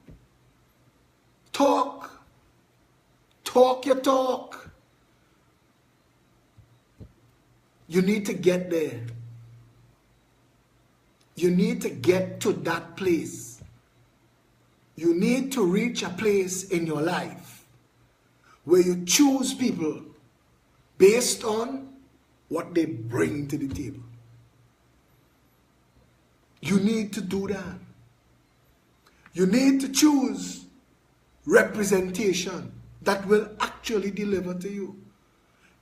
Talk. Talk your talk. You need to get there. You need to get to that place. You need to reach a place in your life where you choose people based on what they bring to the table. You need to do that. You need to choose representation that will actually deliver to you.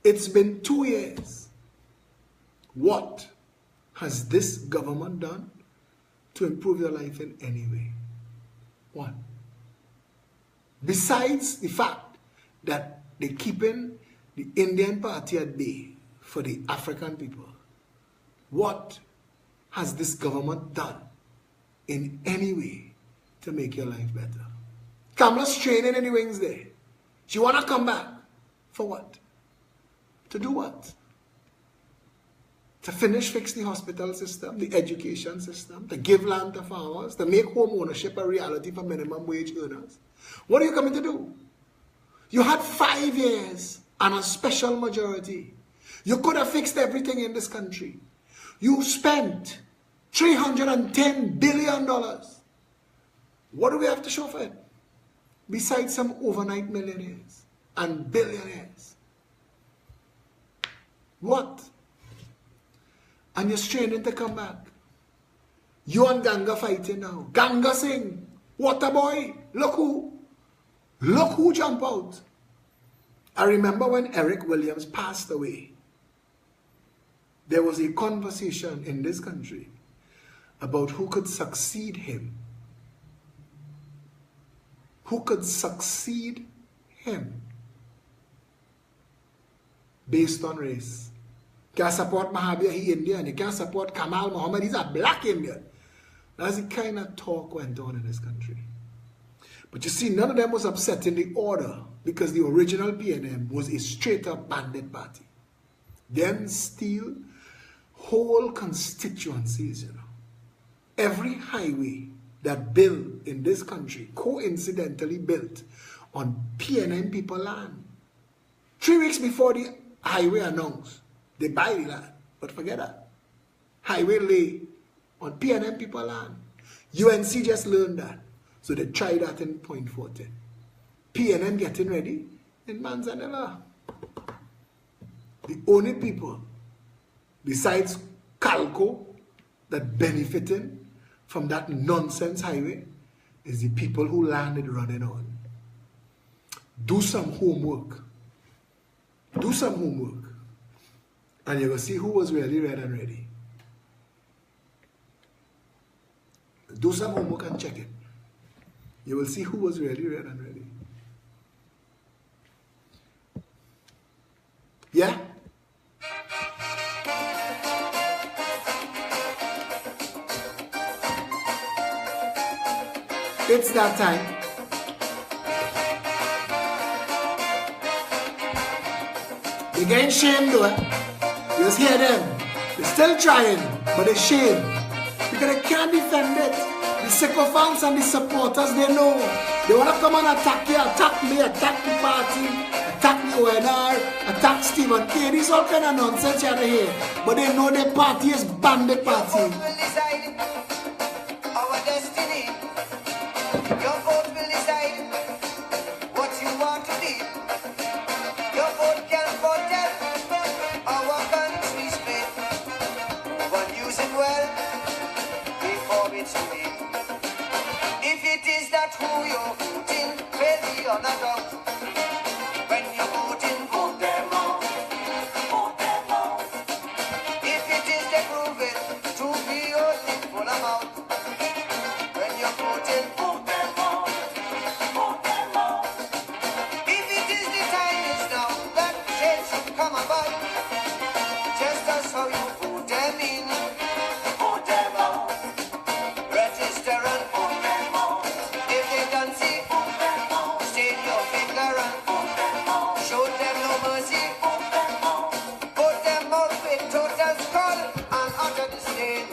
It's been 2 years. What has this government done to improve your life in any way? What? Besides the fact that they're keeping the Indian party at bay for the African people, what has this government done in any way to make your life better? Kamala's training in the wings there. She want to come back. For what? To do what? To fix the hospital system, the education system, to give land to farmers, to make home ownership a reality for minimum wage earners. What are you coming to do? You had 5 years and a special majority. You could have fixed everything in this country. You spent $310 billion. What do we have to show for it? Besides some overnight millionaires and billionaires. What? And you're straining to come back. You and Ganga fighting now. Ganga Singh, Waterboy, look who jump out. I remember when Eric Williams passed away, there was a conversation in this country about who could succeed him. Who could succeed him based on race. Can't support Mahabir, he Indian. You can't support Kamal Muhammad, he's a black Indian. That's the kind of talk went on in this country. But you see, none of them was upsetting the order because the original PNM was a straight-up bandit party. Them steal whole constituencies, you know. Every highway that built in this country coincidentally built on PNM people land. 3 weeks before the highway announced, they buy the land. But forget that. Highway lay on PNM people land. UNC just learned that. So they tried that in Point Fortin. PNM getting ready in Manzanilla. The only people besides Calco that benefiting from that nonsense highway is the people who landed running on. Do some homework. Do some homework. And you're going to see who was really red and ready. Do some homework and check it. You will see who was really red and ready. Yeah? It's that time. They're getting shamed though. You just hear them. They're still trying, but they're shamed. Because they can't defend it. The sycophants and the supporters, they know. They want to come and attack you, attack me, attack the party, attack the ONR, attack Stephen K. This all kind of nonsense you have to hear. But they know their party is bandit party. Your vote will decide our destiny. Your vote will decide what you want to be. Your vote can foretell our country's fate. But use it well before it's too late. If it is that who you're voting, will be on a doubt. When you're voting, vote them out. Vote them out. If it is they prove it to be only full amount. When you're voting, vote them out. Vote them out. If it is the time is now that change should come about. Just as how you vote them in, vote them out. Register and vote them out. If they don't see, vote them out. State your finger and vote them out. Show them no mercy, vote them out. Vote them out with total skull and utter disdain.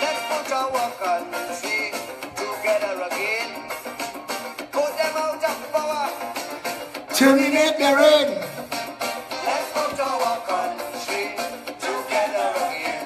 Let's put our country together again. Vote them out of power. Terminate their reign. Let's put our country together again.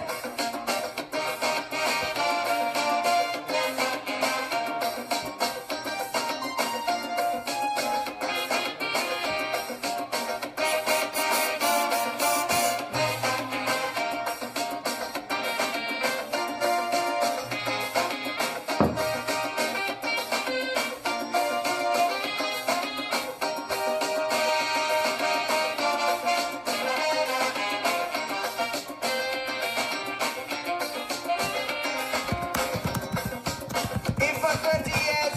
If for 20 years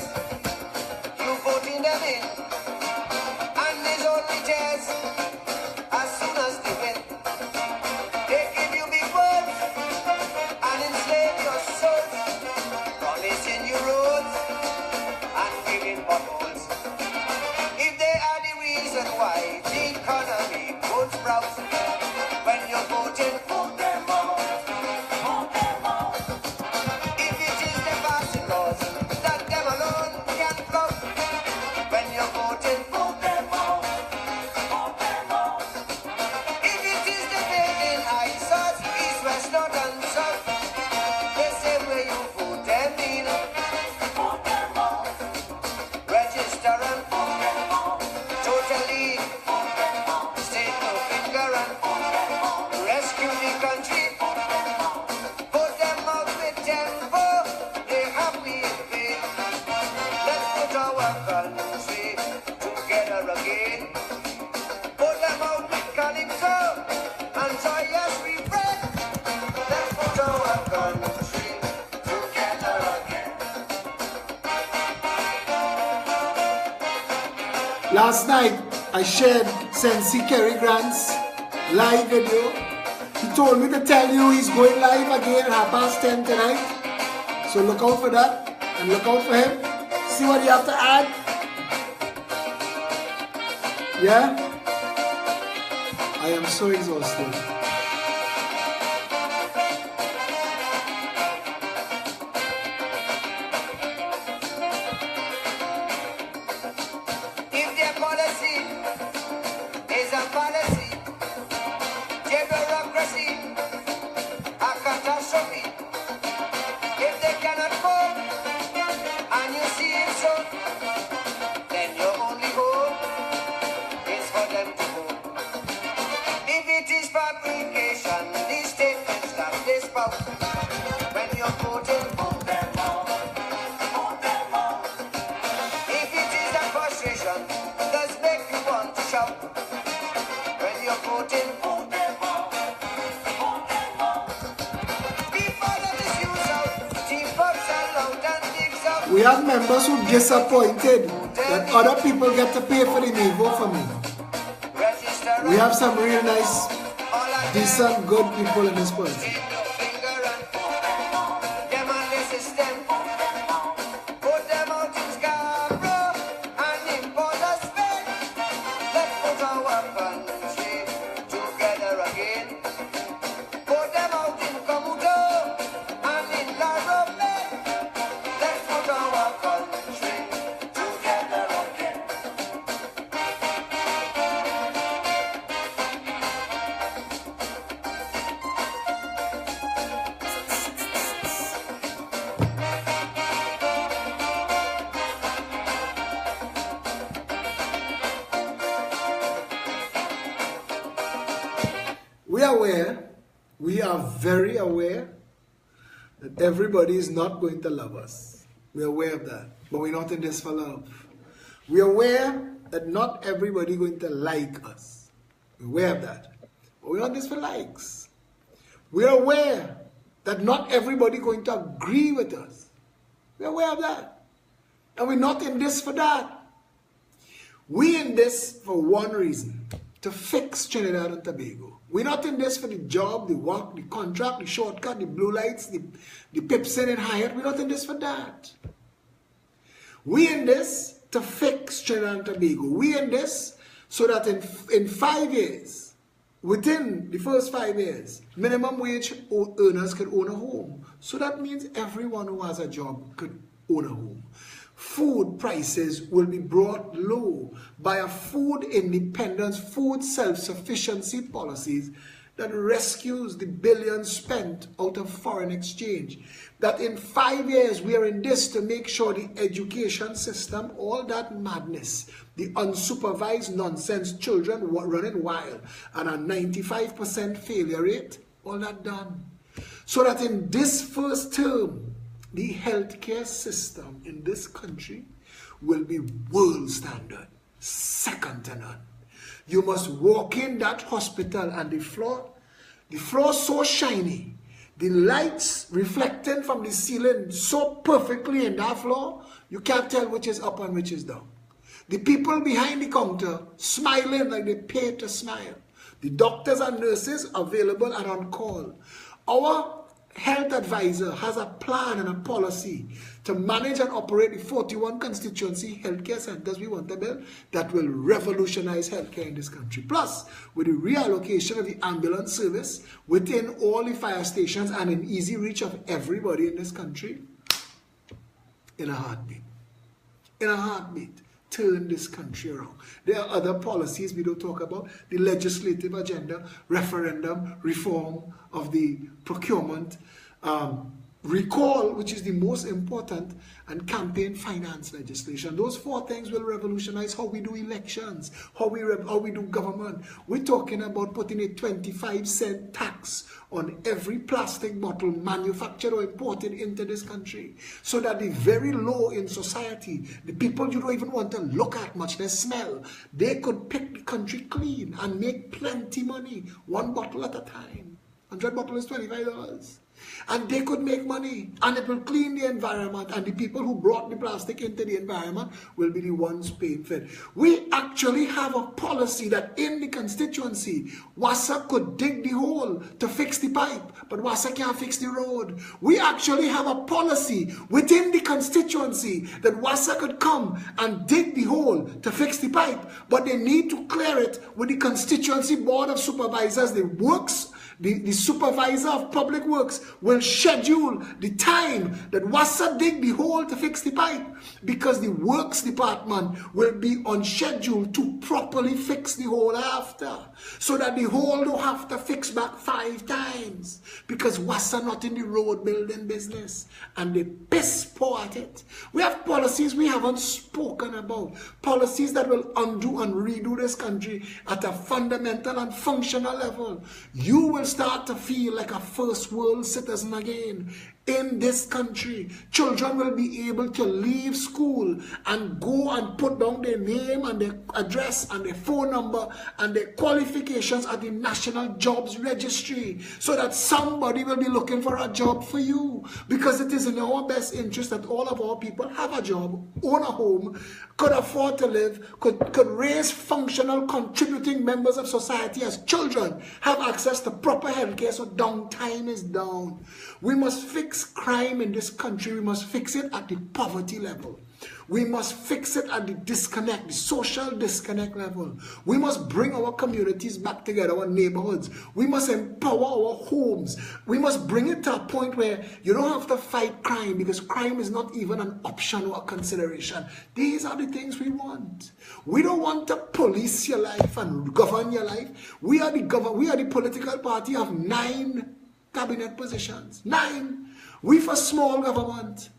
you voting them in, and these only tears as soon as they win, they give you big words and enslave your souls, promising you roads and giving potholes. If they are the reason why the economy goes sprout, when you're voting, vote them out. Vote them out. If it is the passing laws that them alone can flout, when you're voting, vote them out. Vote them out. If it is the building eyesores, east, west, north and south, the same way you vote them in, vote them out. Register and vote them out. Totally vote them out. State no finger and vote them out. Rescue the country, vote them out. Vote them out with tempo, they happy in vain. Let's put our country together again. Vote them out with calypso and joyous refrain. Let's put our country together again. Last night, I shared Sensi Kerry Grant's live video. He told me to tell you he's going live again at 10:30 tonight. So look out for that and look out for him. See what you have to add. Yeah? I am so exhausted. If their policy is a policy, their bureaucracy a catastrophe. If they cannot cope and you see it so, then your only hope is for them to go. If it is fabricated We have members who disappointed that other people get to pay for the me, vote for me. We have some real nice, decent, good people in this party. We are very aware that everybody is not going to love us. We're aware of that, but we're not in this for love. We're aware that not everybody is going to like us. We're aware of that, but we're not in this for likes. We're aware that not everybody is going to agree with us. We're aware of that, and we're not in this for that. We're in this for one reason: to fix Trinidad and Tobago. We're not in this for the job, the work, the contract, the shortcut, the blue lights, the Pipson and Hyatt. We're not in this for that. We're in this to fix Trinidad and Tobago. We're in this so that in 5 years, within the first 5 years, minimum wage earners could own a home. So that means everyone who has a job could own a home. Food prices will be brought low by a food independence, food self-sufficiency policies that rescues the billions spent out of foreign exchange. That in 5 years we are in this to make sure the education system, all that madness, the unsupervised nonsense, children running wild, and a 95% failure rate, all that done. So that in this first term, the healthcare system in this country will be world standard, second to none. You must walk in that hospital and the floor so shiny, the lights reflecting from the ceiling so perfectly in that floor, you can't tell which is up and which is down. The people behind the counter smiling like they paid to smile. The doctors and nurses available and on call. Our health advisor has a plan and a policy to manage and operate the 41 constituency healthcare centers we want to build that will revolutionize healthcare in this country. Plus, with the reallocation of the ambulance service within all the fire stations and in easy reach of everybody in this country, in a heartbeat, turn this country around. There are other policies we don't talk about, the legislative agenda, referendum, reform of the procurement, recall, which is the most important, and campaign finance legislation. Those 4 things will revolutionize how we do elections, how we do government. We're talking about putting a 25-cent tax on every plastic bottle manufactured or imported into this country, so that the very low in society, the people you don't even want to look at much, they smell, they could pick the country clean and make plenty money, 1 bottle at a time. 100 bottles is $25. And they could make money, and it will clean the environment, and the people who brought the plastic into the environment will be the ones paying for it. We actually have a policy that in the constituency, WASA could dig the hole to fix the pipe, but WASA can't fix the road. We actually have a policy within the constituency that WASA could come and dig the hole to fix the pipe, but they need to clear it with the constituency board of supervisors, the works. The supervisor of public works will schedule the time that WASA dig the hole to fix the pipe, because the works department will be on schedule to properly fix the hole after, so that the hole don't have to fix back 5 times, because WASA not in the road building business and they piss poor at it. We have policies we haven't spoken about, policies that will undo and redo this country at a fundamental and functional level. You will start to feel like a first world citizen again. in this country. Children will be able to leave school and go and put down their name and their address and their phone number and their qualifications at the National Jobs Registry, so that somebody will be looking for a job for you, because it is in our best interest that all of our people have a job, own a home, could afford to live, could raise functional, contributing members of society as children, have access to proper health care, so downtime is down. We must fix crime in this country. We must fix it at the poverty level. We must fix it at the disconnect, the social disconnect level. We must bring our communities back together, our neighborhoods. We must empower our homes. We must bring it to a point where you don't have to fight crime, because crime is not even an option or a consideration. These are the things we want. We don't want to police your life and govern your life. We are the political party of 9 cabinet positions. 9. We for small government.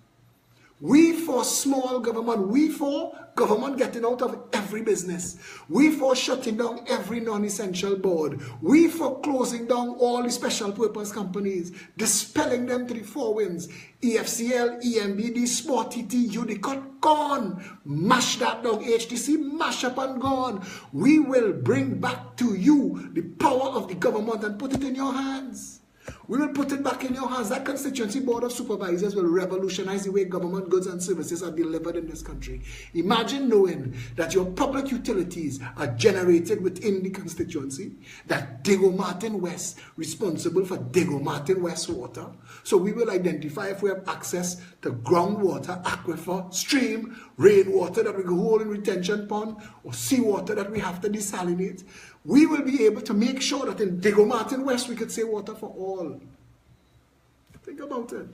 We for small government. We for government getting out of every business. We for shutting down every non-essential board. We for closing down all the special purpose companies, dispelling them to the 4 winds. EFCL, EMBD, Sport TT, Udicot, gone. Mash that down. HTC, mash up and gone. We will bring back to you the power of the government and put it in your hands. We will put it back in your hands. That constituency board of supervisors will revolutionize the way government goods and services are delivered in this country. Imagine knowing that your public utilities are generated within the constituency, that Diego Martin West responsible for Diego Martin West water. So we will identify if we have access to groundwater, aquifer, stream, rainwater that we can hold in retention pond, or seawater that we have to desalinate. We will be able to make sure that in Diego Martin West we could say water for all. Think about it.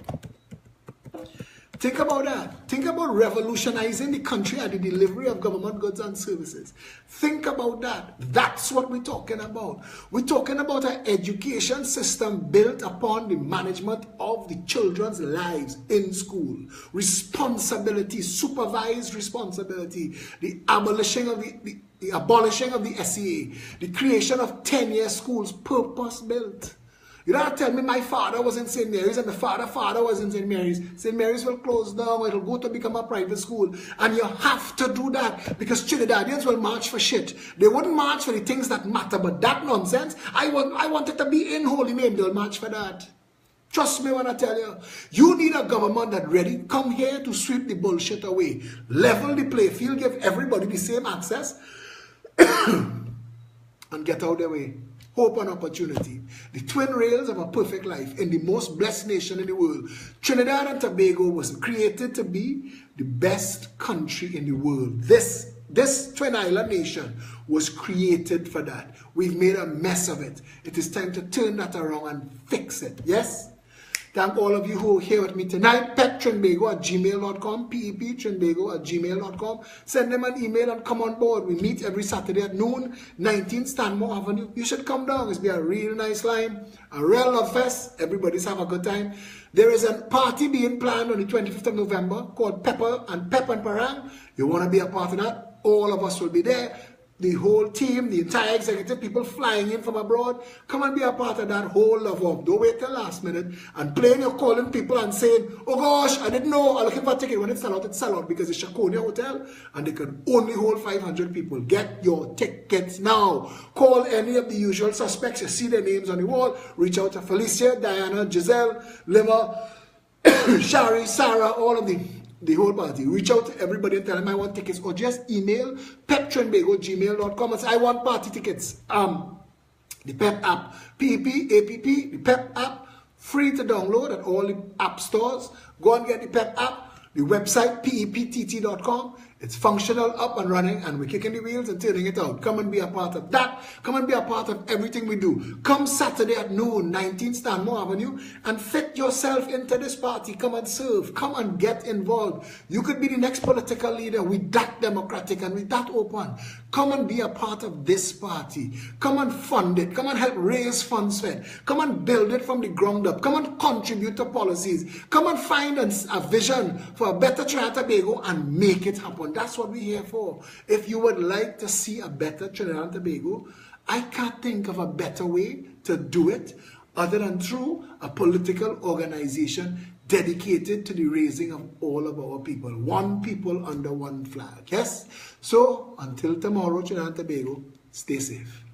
Think about that. Think about revolutionizing the country at the delivery of government goods and services. Think about that. That's what we're talking about. We're talking about an education system built upon the management of the children's lives in school. Responsibility, supervised responsibility, the abolishing of the abolishing of the SEA, the creation of 10-year schools, purpose-built. You don't tell me my father was in St. Mary's and the father was in St. Mary's. St. Mary's will close down, it'll go to become a private school. And you have to do that, because Trinidadians will march for shit. They wouldn't march for the things that matter, but that nonsense, I want it to be in holy name, they'll march for that. Trust me when I tell you, you need a government that's ready. Come here to sweep the bullshit away. Level the play field, give everybody the same access, and get out their way. Hope and opportunity. The twin rails of a perfect life in the most blessed nation in the world. Trinidad and Tobago was created to be the best country in the world. This twin island nation was created for that. We've made a mess of it. It is time to turn that around and fix it. Yes? Thank all of you who are here with me tonight. peptrinbago@gmail.com, peptrinbago@gmail.com. Send them an email and come on board. We meet every Saturday at noon, 19 Stanmore Avenue. You should come down. It's be a real nice time, a real love fest. Everybody's have a good time. There is a party being planned on the 25th of November called Pep and Parang. You want to be a part of that? All of us will be there. The whole team, the entire executive, people flying in from abroad, come and be a part of that whole love up. Don't wait till last minute and playing your calling people and saying, oh gosh, I didn't know, I'm looking for a ticket. When it's sell out because it's Shakonia Hotel and they can only hold 500 people. Get your tickets now. Call any of the usual suspects. You see their names on the wall. Reach out to Felicia, Diana, Giselle, Lima, Shari, Sarah, all of the whole party. Reach out to everybody and tell them I want tickets, or just email peptrinbago@gmail.com and say I want party tickets. The PEP app, PEP, the PEP app, free to download at all the app stores. Go and get the PEP app. The website peptt.com. It's functional, up and running, and we're kicking the wheels and turning it out. Come and be a part of that. Come and be a part of everything we do. Come Saturday at noon, 19 Stanmore Avenue, and fit yourself into this party. Come and serve. Come and get involved. You could be the next political leader. We're that democratic and we're that open. Come and be a part of this party. Come and fund it. Come and help raise funds for it. Come and build it from the ground up. Come and contribute to policies. Come and find a vision for a better Trinidad and Tobago and make it happen. That's what we're here for. If you would like to see a better Trinidad and Tobago, I can't think of a better way to do it other than through a political organization dedicated to the raising of all of our people. One people under one flag. Yes? So, until tomorrow, Trinidad and Tobago, stay safe.